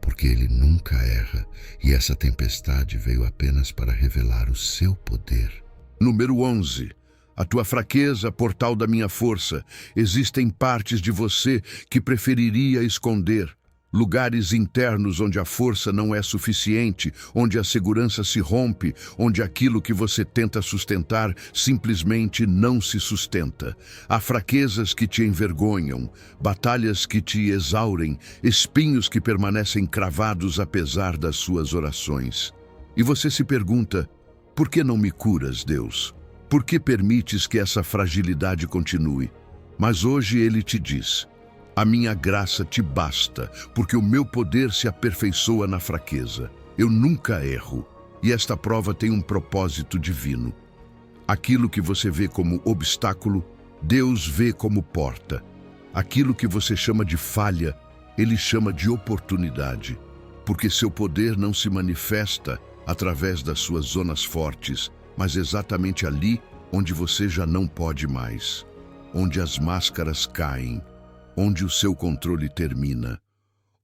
porque ele nunca erra, e essa tempestade veio apenas para revelar o seu poder. Número 11. A tua fraqueza, portal da minha força. Existem partes de você que preferiria esconder. Lugares internos onde a força não é suficiente, onde a segurança se rompe, onde aquilo que você tenta sustentar simplesmente não se sustenta. Há fraquezas que te envergonham, batalhas que te exaurem, espinhos que permanecem cravados apesar das suas orações. E você se pergunta, por que não me curas, Deus? Por que permites que essa fragilidade continue? Mas hoje ele te diz, a minha graça te basta, porque o meu poder se aperfeiçoa na fraqueza. Eu nunca erro, e esta prova tem um propósito divino. Aquilo que você vê como obstáculo, Deus vê como porta. Aquilo que você chama de falha, Ele chama de oportunidade, porque seu poder não se manifesta através das suas zonas fortes, mas exatamente ali onde você já não pode mais, onde as máscaras caem, onde o seu controle termina,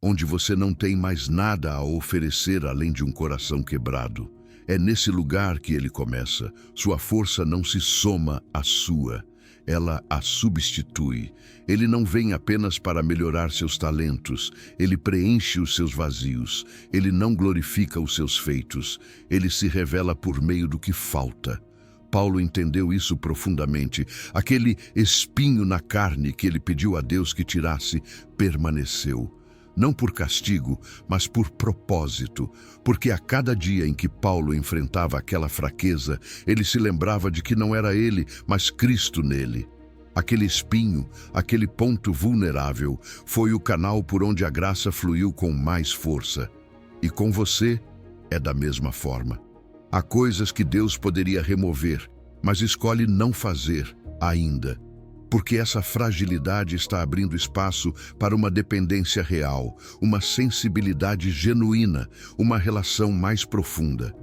onde você não tem mais nada a oferecer além de um coração quebrado. É nesse lugar que ele começa. Sua força não se soma à sua, ela a substitui. Ele não vem apenas para melhorar seus talentos, ele preenche os seus vazios. Ele não glorifica os seus feitos, ele se revela por meio do que falta. Paulo entendeu isso profundamente. Aquele espinho na carne que ele pediu a Deus que tirasse, permaneceu. Não por castigo, mas por propósito, porque a cada dia em que Paulo enfrentava aquela fraqueza, ele se lembrava de que não era ele, mas Cristo nele. Aquele espinho, aquele ponto vulnerável, foi o canal por onde a graça fluiu com mais força. E com você, é da mesma forma. Há coisas que Deus poderia remover, mas escolhe não fazer ainda, porque essa fragilidade está abrindo espaço para uma dependência real, uma sensibilidade genuína, uma relação mais profunda.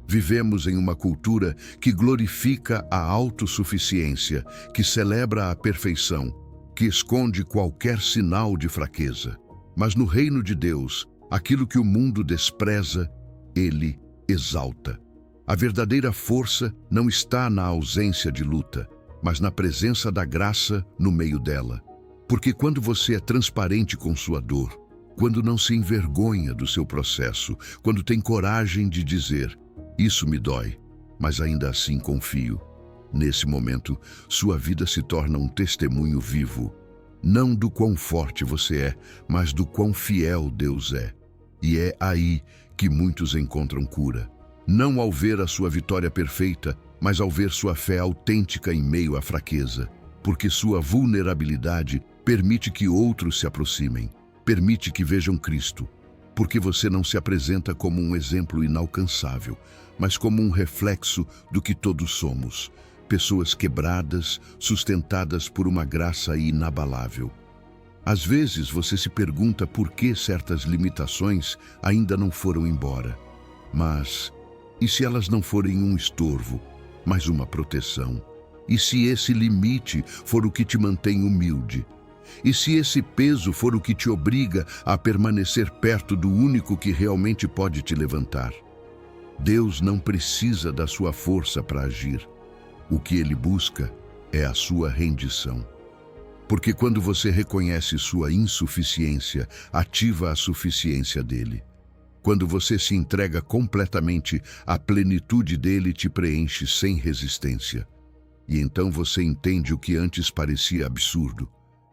Vivemos em uma cultura que glorifica a autossuficiência, que celebra a perfeição, que esconde qualquer sinal de fraqueza. Mas no reino de Deus, aquilo que o mundo despreza, ele exalta. A verdadeira força não está na ausência de luta, mas na presença da graça no meio dela. Porque quando você é transparente com sua dor, quando não se envergonha do seu processo, quando tem coragem de dizer, isso me dói, mas ainda assim confio. Nesse momento, sua vida se torna um testemunho vivo, não do quão forte você é, mas do quão fiel Deus é. E é aí que muitos encontram cura. Não ao ver a sua vitória perfeita, mas ao ver sua fé autêntica em meio à fraqueza. Porque sua vulnerabilidade permite que outros se aproximem, permite que vejam Cristo. Porque você não se apresenta como um exemplo inalcançável, mas como um reflexo do que todos somos. Pessoas quebradas, sustentadas por uma graça inabalável. Às vezes você se pergunta por que certas limitações ainda não foram embora. Mas, e se elas não forem um estorvo, mas uma proteção? E se esse limite for o que te mantém humilde? E se esse peso for o que te obriga a permanecer perto do único que realmente pode te levantar? Deus não precisa da sua força para agir. O que Ele busca é a sua rendição. Porque quando você reconhece sua insuficiência, ativa a suficiência dele. Quando você se entrega completamente, a plenitude dele te preenche sem resistência. E então você entende o que antes parecia absurdo,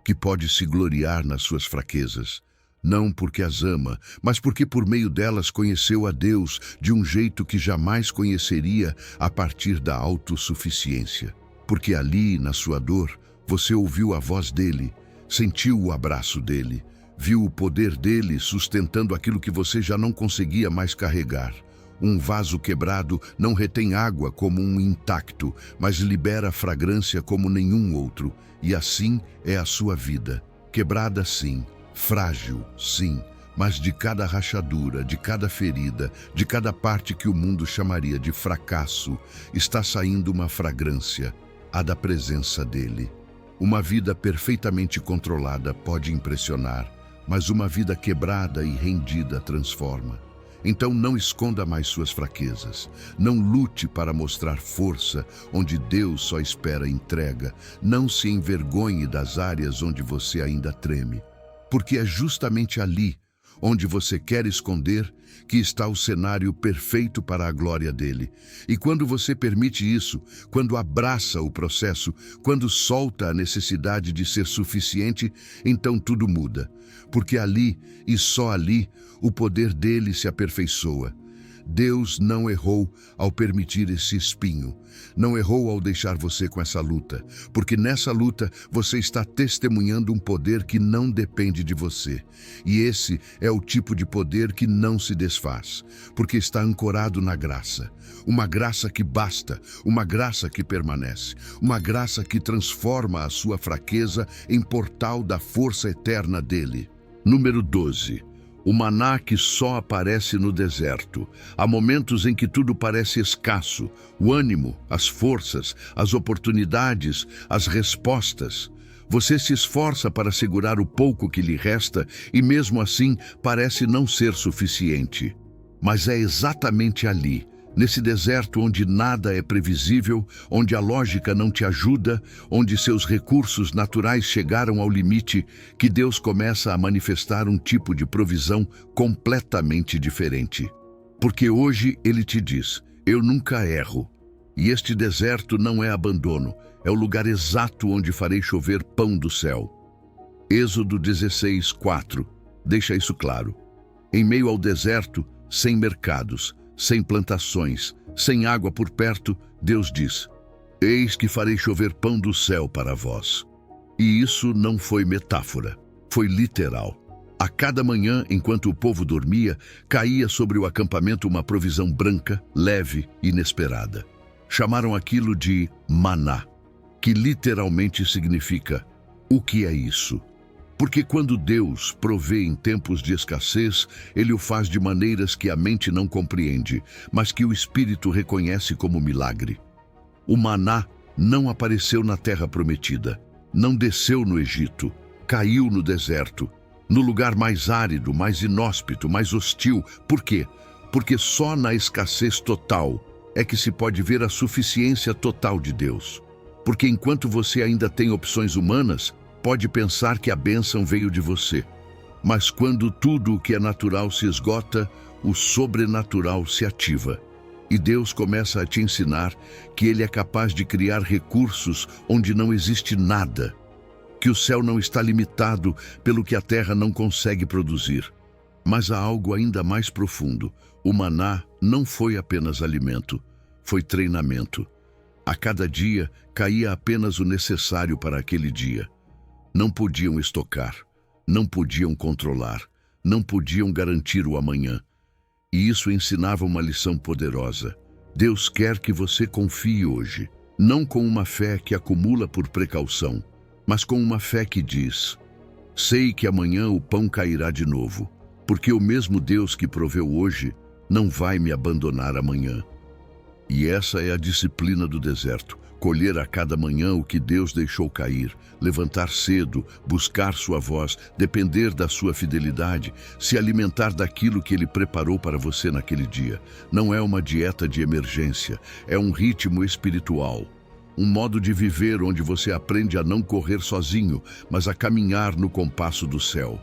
que pode se gloriar nas suas fraquezas, não porque as ama, mas porque por meio delas conheceu a Deus de um jeito que jamais conheceria a partir da autossuficiência. Porque ali, na sua dor, você ouviu a voz dele, sentiu o abraço dele, viu o poder dele sustentando aquilo que você já não conseguia mais carregar. Um vaso quebrado não retém água como um intacto, mas libera fragrância como nenhum outro. E assim é a sua vida. Quebrada sim, frágil sim, mas de cada rachadura, de cada ferida, de cada parte que o mundo chamaria de fracasso, está saindo uma fragrância, a da presença dele. Uma vida perfeitamente controlada pode impressionar, mas uma vida quebrada e rendida transforma. Então não esconda mais suas fraquezas. Não lute para mostrar força onde Deus só espera entrega. Não se envergonhe das áreas onde você ainda treme. Porque é justamente ali, onde você quer esconder, que está o cenário perfeito para a glória dele. E quando você permite isso, quando abraça o processo, quando solta a necessidade de ser suficiente, então tudo muda. Porque ali, e só ali, o poder dele se aperfeiçoa. Deus não errou ao permitir esse espinho. Não errou ao deixar você com essa luta, porque nessa luta você está testemunhando um poder que não depende de você. E esse é o tipo de poder que não se desfaz, porque está ancorado na graça. Uma graça que basta, uma graça que permanece, uma graça que transforma a sua fraqueza em portal da força eterna dele. Número 12. O maná que só aparece no deserto. Há momentos em que tudo parece escasso. O ânimo, as forças, as oportunidades, as respostas. Você se esforça para segurar o pouco que lhe resta e mesmo assim parece não ser suficiente. Mas é exatamente ali, nesse deserto onde nada é previsível, onde a lógica não te ajuda, onde seus recursos naturais chegaram ao limite, que Deus começa a manifestar um tipo de provisão completamente diferente. Porque hoje Ele te diz, eu nunca erro. E este deserto não é abandono, é o lugar exato onde farei chover pão do céu. Êxodo 16:4 deixa isso claro. Em meio ao deserto, sem mercados, sem plantações, sem água por perto, Deus diz, eis que farei chover pão do céu para vós. E isso não foi metáfora, foi literal. A cada manhã, enquanto o povo dormia, caía sobre o acampamento uma provisão branca, leve e inesperada. Chamaram aquilo de maná, que literalmente significa, o que é isso? Porque quando Deus provê em tempos de escassez, Ele o faz de maneiras que a mente não compreende, mas que o Espírito reconhece como milagre. O maná não apareceu na terra prometida, não desceu no Egito, caiu no deserto, no lugar mais árido, mais inóspito, mais hostil. Por quê? Porque só na escassez total é que se pode ver a suficiência total de Deus. Porque enquanto você ainda tem opções humanas, pode pensar que a bênção veio de você. Mas quando tudo o que é natural se esgota, o sobrenatural se ativa. E Deus começa a te ensinar que Ele é capaz de criar recursos onde não existe nada, que o céu não está limitado pelo que a terra não consegue produzir. Mas há algo ainda mais profundo. O maná não foi apenas alimento, foi treinamento. A cada dia caía apenas o necessário para aquele dia. Não podiam estocar, não podiam controlar, não podiam garantir o amanhã. E isso ensinava uma lição poderosa. Deus quer que você confie hoje, não com uma fé que acumula por precaução, mas com uma fé que diz: sei que amanhã o pão cairá de novo, porque o mesmo Deus que proveu hoje não vai me abandonar amanhã. E essa é a disciplina do deserto: colher a cada manhã o que Deus deixou cair, levantar cedo, buscar sua voz, depender da sua fidelidade, se alimentar daquilo que Ele preparou para você naquele dia. Não é uma dieta de emergência, é um ritmo espiritual. Um modo de viver onde você aprende a não correr sozinho, mas a caminhar no compasso do céu.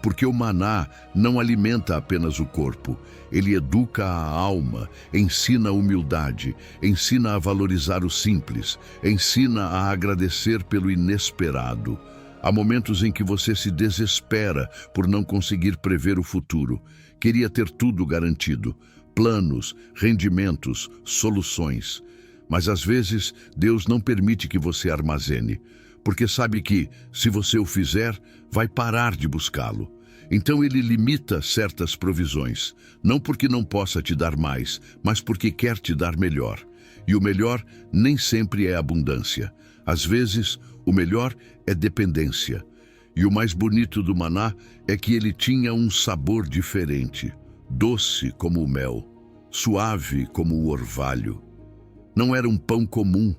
Porque o maná não alimenta apenas o corpo, ele educa a alma, ensina a humildade, ensina a valorizar o simples, ensina a agradecer pelo inesperado. Há momentos em que você se desespera por não conseguir prever o futuro. Queria ter tudo garantido, planos, rendimentos, soluções. Mas às vezes Deus não permite que você armazene, porque sabe que, se você o fizer, vai parar de buscá-lo. Então Ele limita certas provisões, não porque não possa te dar mais, mas porque quer te dar melhor. E o melhor nem sempre é abundância. Às vezes, o melhor é dependência. E o mais bonito do maná é que ele tinha um sabor diferente, doce como o mel, suave como o orvalho. Não era um pão comum,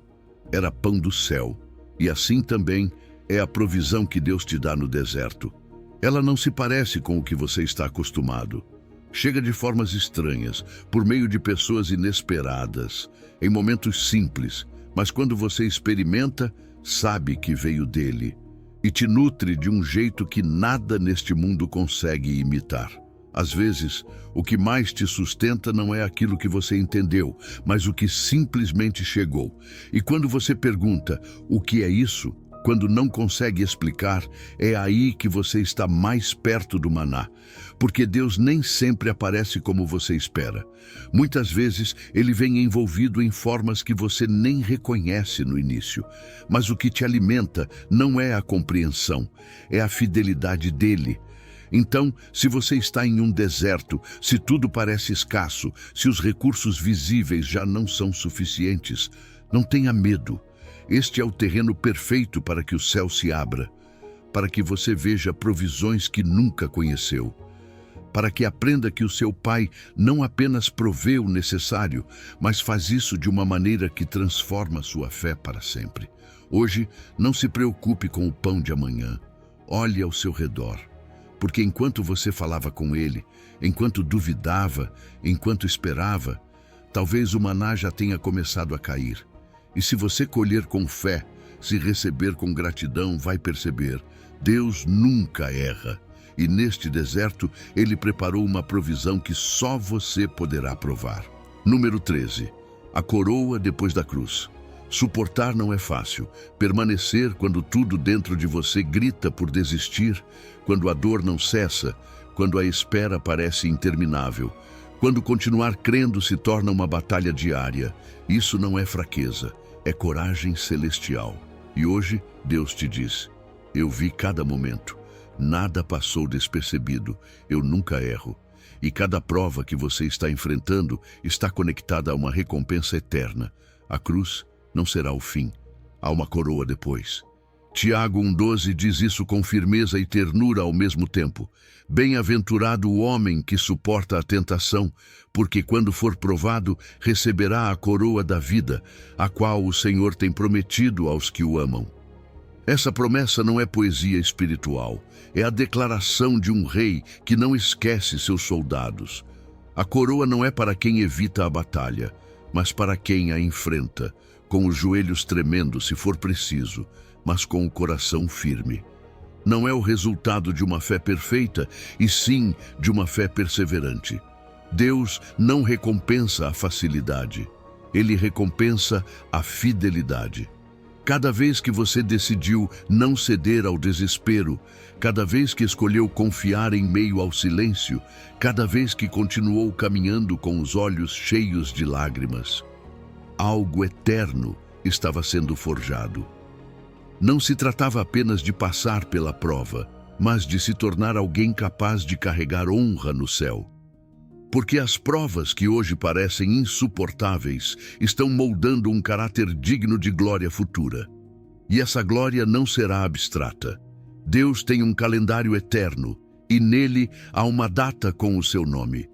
era pão do céu. E assim também é a provisão que Deus te dá no deserto. Ela não se parece com o que você está acostumado. Chega de formas estranhas, por meio de pessoas inesperadas, em momentos simples, mas quando você experimenta, sabe que veio dele e te nutre de um jeito que nada neste mundo consegue imitar. Às vezes, o que mais te sustenta não é aquilo que você entendeu, mas o que simplesmente chegou. E quando você pergunta, o que é isso? Quando não consegue explicar, é aí que você está mais perto do maná. Porque Deus nem sempre aparece como você espera. Muitas vezes, Ele vem envolvido em formas que você nem reconhece no início. Mas o que te alimenta não é a compreensão, é a fidelidade dEle. Então, se você está em um deserto, se tudo parece escasso, se os recursos visíveis já não são suficientes, não tenha medo. Este é o terreno perfeito para que o céu se abra, para que você veja provisões que nunca conheceu, para que aprenda que o seu Pai não apenas provê o necessário, mas faz isso de uma maneira que transforma sua fé para sempre. Hoje, não se preocupe com o pão de amanhã. Olhe ao seu redor, porque enquanto você falava com Ele, enquanto duvidava, enquanto esperava, talvez o maná já tenha começado a cair. E se você colher com fé, se receber com gratidão, vai perceber, Deus nunca erra. E neste deserto, Ele preparou uma provisão que só você poderá provar. Número 13. A coroa depois da cruz. Suportar não é fácil. Permanecer quando tudo dentro de você grita por desistir, quando a dor não cessa, quando a espera parece interminável, quando continuar crendo se torna uma batalha diária. Isso não é fraqueza, é coragem celestial. E hoje Deus te diz: eu vi cada momento, nada passou despercebido, eu nunca erro. E cada prova que você está enfrentando está conectada a uma recompensa eterna. A cruz não será o fim, há uma coroa depois. Tiago 1,12 diz isso com firmeza e ternura ao mesmo tempo. Bem-aventurado o homem que suporta a tentação, porque quando for provado, receberá a coroa da vida, a qual o Senhor tem prometido aos que o amam. Essa promessa não é poesia espiritual, é a declaração de um rei que não esquece seus soldados. A coroa não é para quem evita a batalha, mas para quem a enfrenta, com os joelhos tremendo se for preciso, mas com o coração firme. Não é o resultado de uma fé perfeita, e sim de uma fé perseverante. Deus não recompensa a facilidade, Ele recompensa a fidelidade. Cada vez que você decidiu não ceder ao desespero, cada vez que escolheu confiar em meio ao silêncio, cada vez que continuou caminhando com os olhos cheios de lágrimas, algo eterno estava sendo forjado. Não se tratava apenas de passar pela prova, mas de se tornar alguém capaz de carregar honra no céu. Porque as provas que hoje parecem insuportáveis estão moldando um caráter digno de glória futura. E essa glória não será abstrata. Deus tem um calendário eterno, e nele há uma data com o seu nome.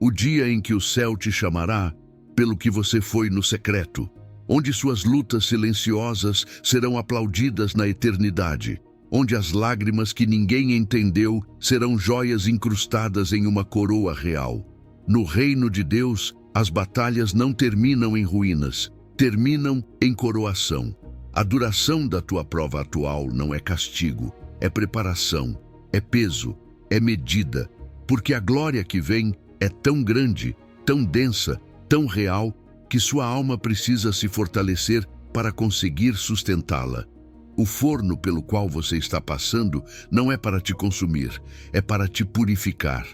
O dia em que o céu te chamará pelo que você foi no secreto, onde suas lutas silenciosas serão aplaudidas na eternidade, onde as lágrimas que ninguém entendeu serão joias incrustadas em uma coroa real. No reino de Deus, as batalhas não terminam em ruínas, terminam em coroação. A duração da tua prova atual não é castigo, é preparação, é peso, é medida, porque a glória que vem é tão grande, tão densa, tão real, que sua alma precisa se fortalecer para conseguir sustentá-la. O forno pelo qual você está passando não é para te consumir, é para te purificar,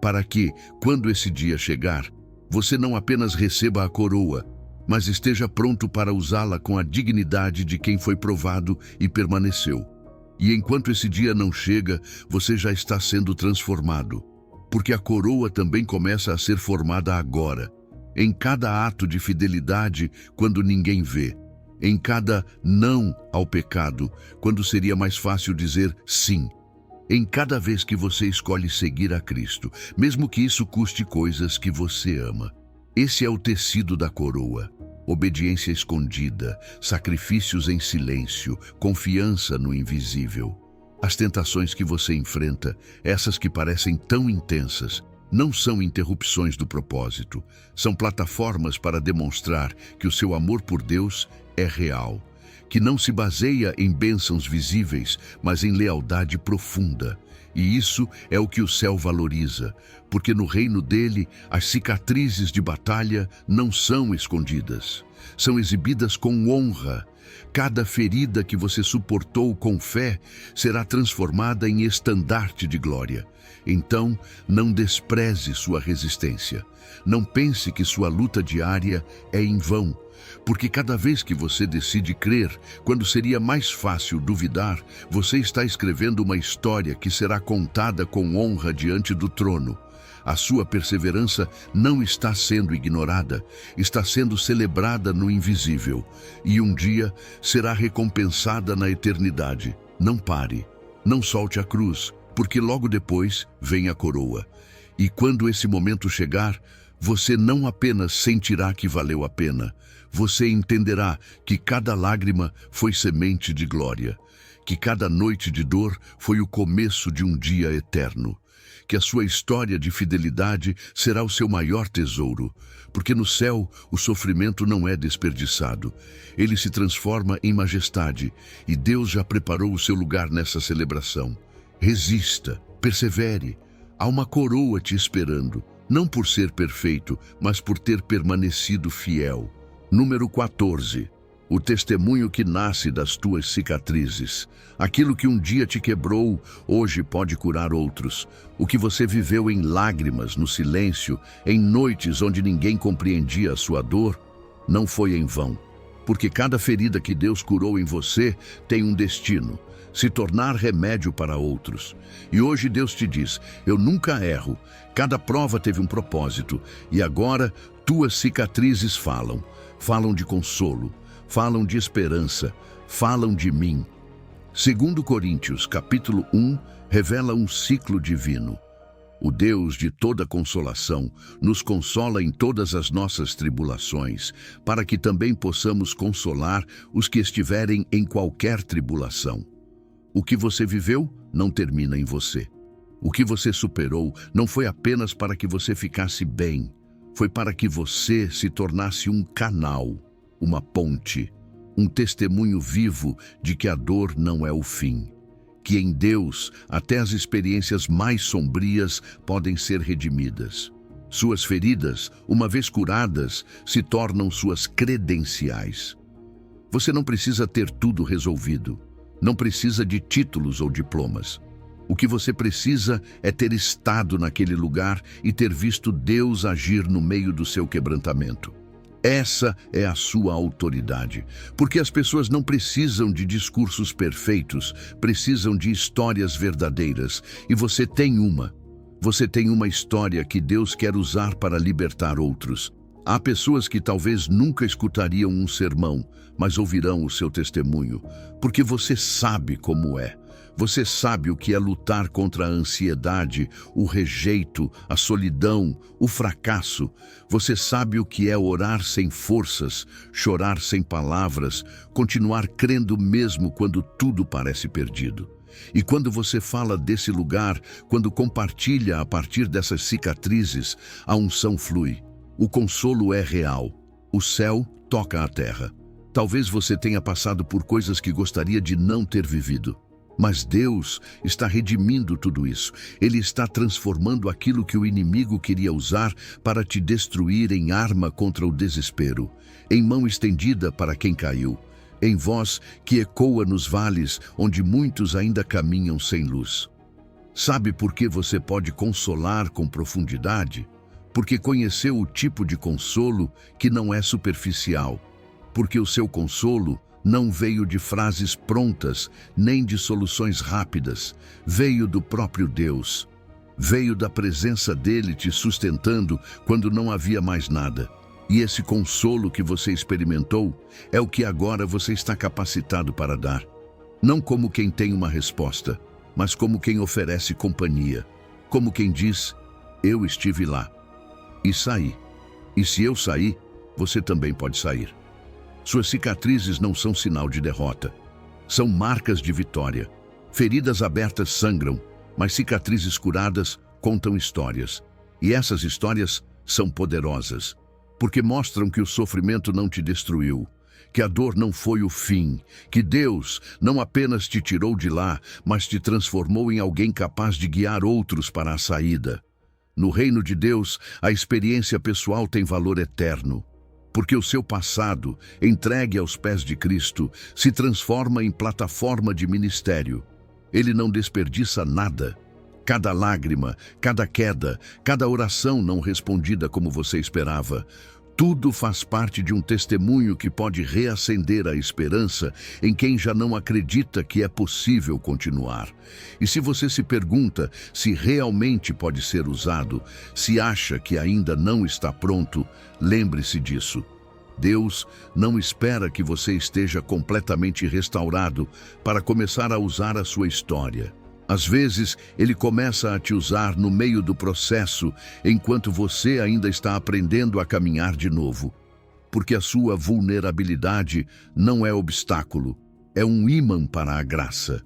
para que, quando esse dia chegar, você não apenas receba a coroa, mas esteja pronto para usá-la com a dignidade de quem foi provado e permaneceu. E enquanto esse dia não chega, você já está sendo transformado, porque a coroa também começa a ser formada agora, em cada ato de fidelidade quando ninguém vê, em cada não ao pecado, quando seria mais fácil dizer sim, em cada vez que você escolhe seguir a Cristo, mesmo que isso custe coisas que você ama. Esse é o tecido da coroa. Obediência escondida, sacrifícios em silêncio, confiança no invisível. As tentações que você enfrenta, essas que parecem tão intensas, não são interrupções do propósito. São plataformas para demonstrar que o seu amor por Deus é real, que não se baseia em bênçãos visíveis, mas em lealdade profunda. E isso é o que o céu valoriza, porque no reino dele, as cicatrizes de batalha não são escondidas. São exibidas com honra. Cada ferida que você suportou com fé será transformada em estandarte de glória. Então, não despreze sua resistência. Não pense que sua luta diária é em vão, porque cada vez que você decide crer, quando seria mais fácil duvidar, você está escrevendo uma história que será contada com honra diante do trono. A sua perseverança não está sendo ignorada, está sendo celebrada no invisível, e um dia será recompensada na eternidade. Não pare, não solte a cruz, porque logo depois vem a coroa. E quando esse momento chegar, você não apenas sentirá que valeu a pena, você entenderá que cada lágrima foi semente de glória, que cada noite de dor foi o começo de um dia eterno, que a sua história de fidelidade será o seu maior tesouro, porque no céu o sofrimento não é desperdiçado, ele se transforma em majestade, e Deus já preparou o seu lugar nessa celebração. Resista, persevere, há uma coroa te esperando, não por ser perfeito, mas por ter permanecido fiel. Número 14. O testemunho que nasce das tuas cicatrizes. Aquilo que um dia te quebrou, hoje pode curar outros. O que você viveu em lágrimas, no silêncio, em noites onde ninguém compreendia a sua dor, não foi em vão. Porque cada ferida que Deus curou em você tem um destino: se tornar remédio para outros. E hoje Deus te diz: eu nunca erro. Cada prova teve um propósito, e agora tuas cicatrizes falam. Falam de consolo, falam de esperança, falam de mim. 2 Coríntios, capítulo 1, revela um ciclo divino. O Deus de toda consolação nos consola em todas as nossas tribulações, para que também possamos consolar os que estiverem em qualquer tribulação. O que você viveu não termina em você. O que você superou não foi apenas para que você ficasse bem, foi para que você se tornasse um canal, uma ponte, um testemunho vivo de que a dor não é o fim, que em Deus até as experiências mais sombrias podem ser redimidas. Suas feridas, uma vez curadas, se tornam suas credenciais. Você não precisa ter tudo resolvido. Não precisa de títulos ou diplomas. O que você precisa é ter estado naquele lugar e ter visto Deus agir no meio do seu quebrantamento. Essa é a sua autoridade, porque as pessoas não precisam de discursos perfeitos, precisam de histórias verdadeiras, e você tem uma. Você tem uma história que Deus quer usar para libertar outros. Há pessoas que talvez nunca escutariam um sermão, mas ouvirão o seu testemunho, porque você sabe como é. Você sabe o que é lutar contra a ansiedade, o rejeito, a solidão, o fracasso. Você sabe o que é orar sem forças, chorar sem palavras, continuar crendo mesmo quando tudo parece perdido. E quando você fala desse lugar, quando compartilha a partir dessas cicatrizes, a unção flui. O consolo é real. O céu toca a terra. Talvez você tenha passado por coisas que gostaria de não ter vivido. Mas Deus está redimindo tudo isso. Ele está transformando aquilo que o inimigo queria usar para te destruir em arma contra o desespero, em mão estendida para quem caiu, em voz que ecoa nos vales onde muitos ainda caminham sem luz. Sabe por que você pode consolar com profundidade? Porque conheceu o tipo de consolo que não é superficial. Porque o seu consolo não veio de frases prontas, nem de soluções rápidas. Veio do próprio Deus. Veio da presença dele te sustentando quando não havia mais nada. E esse consolo que você experimentou é o que agora você está capacitado para dar. Não como quem tem uma resposta, mas como quem oferece companhia. Como quem diz, eu estive lá e saí. E se eu sair, você também pode sair. Suas cicatrizes não são sinal de derrota. São marcas de vitória. Feridas abertas sangram, mas cicatrizes curadas contam histórias. E essas histórias são poderosas, porque mostram que o sofrimento não te destruiu, que a dor não foi o fim, que Deus não apenas te tirou de lá, mas te transformou em alguém capaz de guiar outros para a saída. No reino de Deus, a experiência pessoal tem valor eterno. Porque o seu passado, entregue aos pés de Cristo, se transforma em plataforma de ministério. Ele não desperdiça nada. Cada lágrima, cada queda, cada oração não respondida como você esperava, tudo faz parte de um testemunho que pode reacender a esperança em quem já não acredita que é possível continuar. E se você se pergunta se realmente pode ser usado, se acha que ainda não está pronto, lembre-se disso. Deus não espera que você esteja completamente restaurado para começar a usar a sua história. Às vezes, Ele começa a te usar no meio do processo, enquanto você ainda está aprendendo a caminhar de novo. Porque a sua vulnerabilidade não é obstáculo, é um ímã para a graça.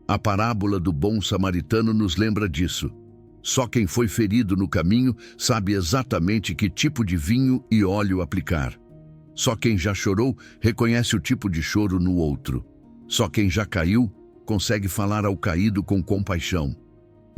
A parábola do bom samaritano nos lembra disso. Só quem foi ferido no caminho sabe exatamente que tipo de vinho e óleo aplicar. Só quem já chorou reconhece o tipo de choro no outro. Só quem já caiu consegue falar ao caído com compaixão.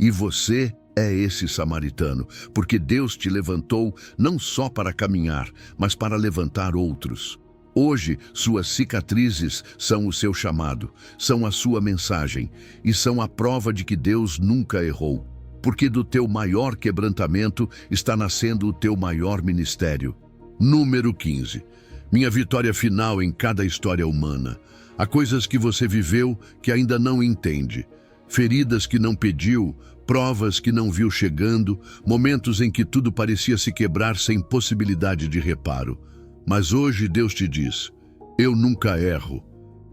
E você é esse samaritano, porque Deus te levantou não só para caminhar, mas para levantar outros. Hoje, suas cicatrizes são o seu chamado, são a sua mensagem, e são a prova de que Deus nunca errou. Porque do teu maior quebrantamento está nascendo o teu maior ministério. Número 15. Minha vitória final em cada história humana. Há coisas que você viveu que ainda não entende. Feridas que não pediu, provas que não viu chegando, momentos em que tudo parecia se quebrar sem possibilidade de reparo. Mas hoje Deus te diz, eu nunca erro.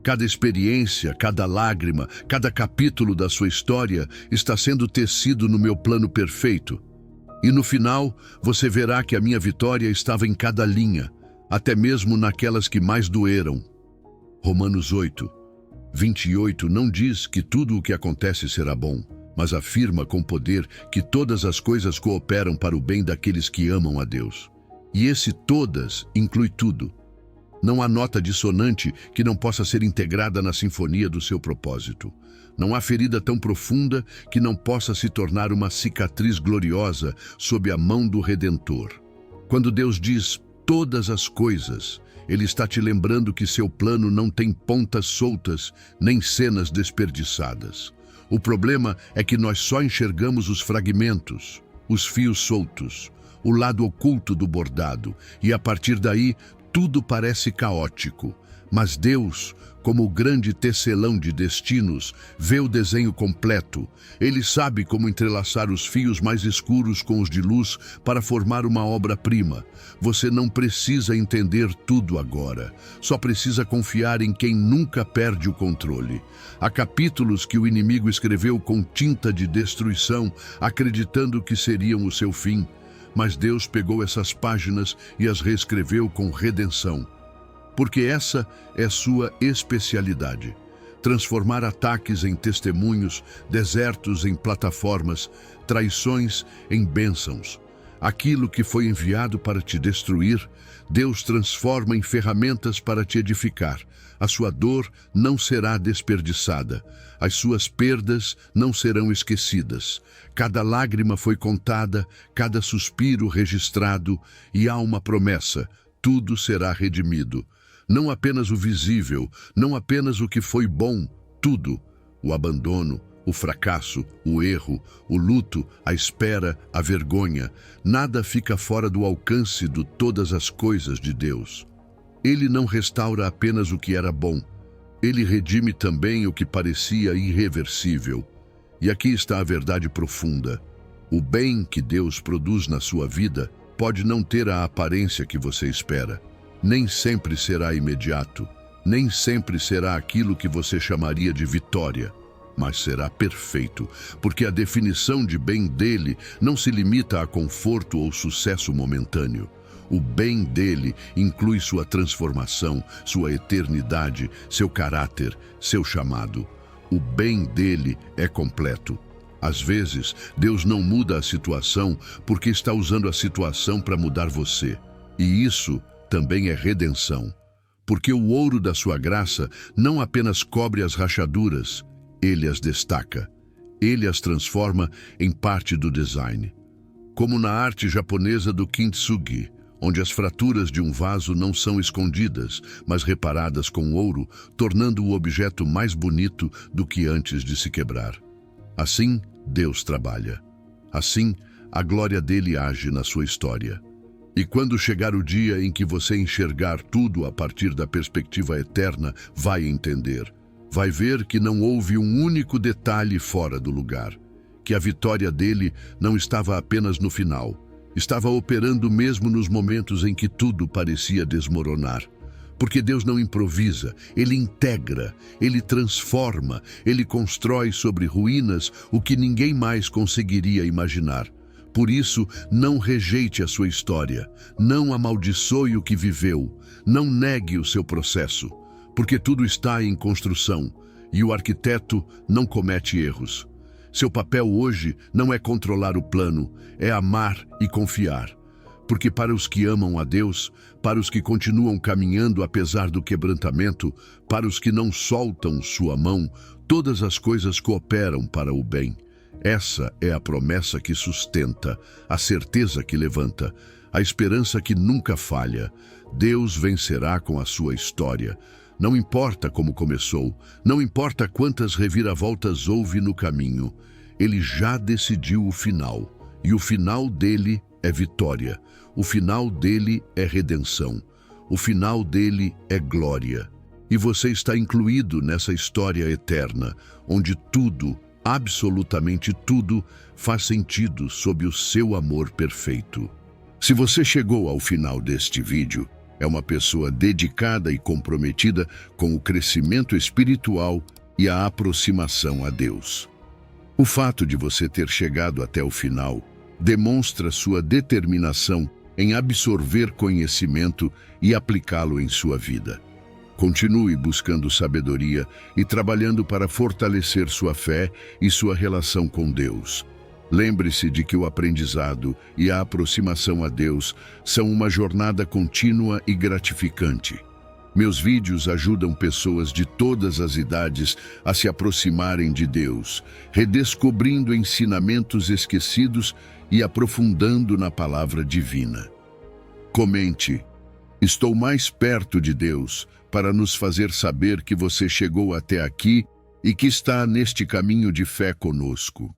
Cada experiência, cada lágrima, cada capítulo da sua história está sendo tecido no meu plano perfeito. E no final, você verá que a minha vitória estava em cada linha, até mesmo naquelas que mais doeram. Romanos 8, 28 não diz que tudo o que acontece será bom, mas afirma com poder que todas as coisas cooperam para o bem daqueles que amam a Deus. E esse todas inclui tudo. Não há nota dissonante que não possa ser integrada na sinfonia do seu propósito. Não há ferida tão profunda que não possa se tornar uma cicatriz gloriosa sob a mão do Redentor. Quando Deus diz todas as coisas, Ele está te lembrando que seu plano não tem pontas soltas nem cenas desperdiçadas. O problema é que nós só enxergamos os fragmentos, os fios soltos, o lado oculto do bordado, e a partir daí tudo parece caótico. Mas Deus, como o grande tecelão de destinos, vê o desenho completo. Ele sabe como entrelaçar os fios mais escuros com os de luz para formar uma obra-prima. Você não precisa entender tudo agora. Só precisa confiar em quem nunca perde o controle. Há capítulos que o inimigo escreveu com tinta de destruição, acreditando que seriam o seu fim. Mas Deus pegou essas páginas e as reescreveu com redenção. Porque essa é sua especialidade. Transformar ataques em testemunhos, desertos em plataformas, traições em bênçãos. Aquilo que foi enviado para te destruir, Deus transforma em ferramentas para te edificar. A sua dor não será desperdiçada. As suas perdas não serão esquecidas. Cada lágrima foi contada, cada suspiro registrado, e há uma promessa: tudo será redimido. Não apenas o visível, não apenas o que foi bom, tudo. O abandono, o fracasso, o erro, o luto, a espera, a vergonha. Nada fica fora do alcance de todas as coisas de Deus. Ele não restaura apenas o que era bom. Ele redime também o que parecia irreversível. E aqui está a verdade profunda. O bem que Deus produz na sua vida pode não ter a aparência que você espera. Nem sempre será imediato, nem sempre será aquilo que você chamaria de vitória, mas será perfeito, porque a definição de bem dele não se limita a conforto ou sucesso momentâneo. O bem dele inclui sua transformação, sua eternidade, seu caráter, seu chamado. O bem dele é completo. Às vezes, Deus não muda a situação porque está usando a situação para mudar você. E isso também é redenção, porque o ouro da sua graça não apenas cobre as rachaduras, ele as destaca, ele as transforma em parte do design. Como na arte japonesa do kintsugi, onde as fraturas de um vaso não são escondidas, mas reparadas com ouro, tornando o objeto mais bonito do que antes de se quebrar. Assim, Deus trabalha. Assim, a glória dele age na sua história. E quando chegar o dia em que você enxergar tudo a partir da perspectiva eterna, vai entender. Vai ver que não houve um único detalhe fora do lugar. Que a vitória dele não estava apenas no final. Estava operando mesmo nos momentos em que tudo parecia desmoronar. Porque Deus não improvisa, Ele integra, Ele transforma, Ele constrói sobre ruínas o que ninguém mais conseguiria imaginar. Por isso, não rejeite a sua história, não amaldiçoe o que viveu, não negue o seu processo, porque tudo está em construção e o arquiteto não comete erros. Seu papel hoje não é controlar o plano, é amar e confiar. Porque para os que amam a Deus, para os que continuam caminhando apesar do quebrantamento, para os que não soltam sua mão, todas as coisas cooperam para o bem. Essa é a promessa que sustenta, a certeza que levanta, a esperança que nunca falha. Deus vencerá com a sua história. Não importa como começou, não importa quantas reviravoltas houve no caminho, Ele já decidiu o final, e o final dele é vitória, o final dele é redenção, o final dele é glória. E você está incluído nessa história eterna, onde tudo, absolutamente tudo, faz sentido sob o seu amor perfeito. Se você chegou ao final deste vídeo, é uma pessoa dedicada e comprometida com o crescimento espiritual e a aproximação a Deus. O fato de você ter chegado até o final demonstra sua determinação em absorver conhecimento e aplicá-lo em sua vida. Continue buscando sabedoria e trabalhando para fortalecer sua fé e sua relação com Deus. Lembre-se de que o aprendizado e a aproximação a Deus são uma jornada contínua e gratificante. Meus vídeos ajudam pessoas de todas as idades a se aproximarem de Deus, redescobrindo ensinamentos esquecidos e aprofundando na palavra divina. Comente: estou mais perto de Deus, para nos fazer saber que você chegou até aqui e que está neste caminho de fé conosco.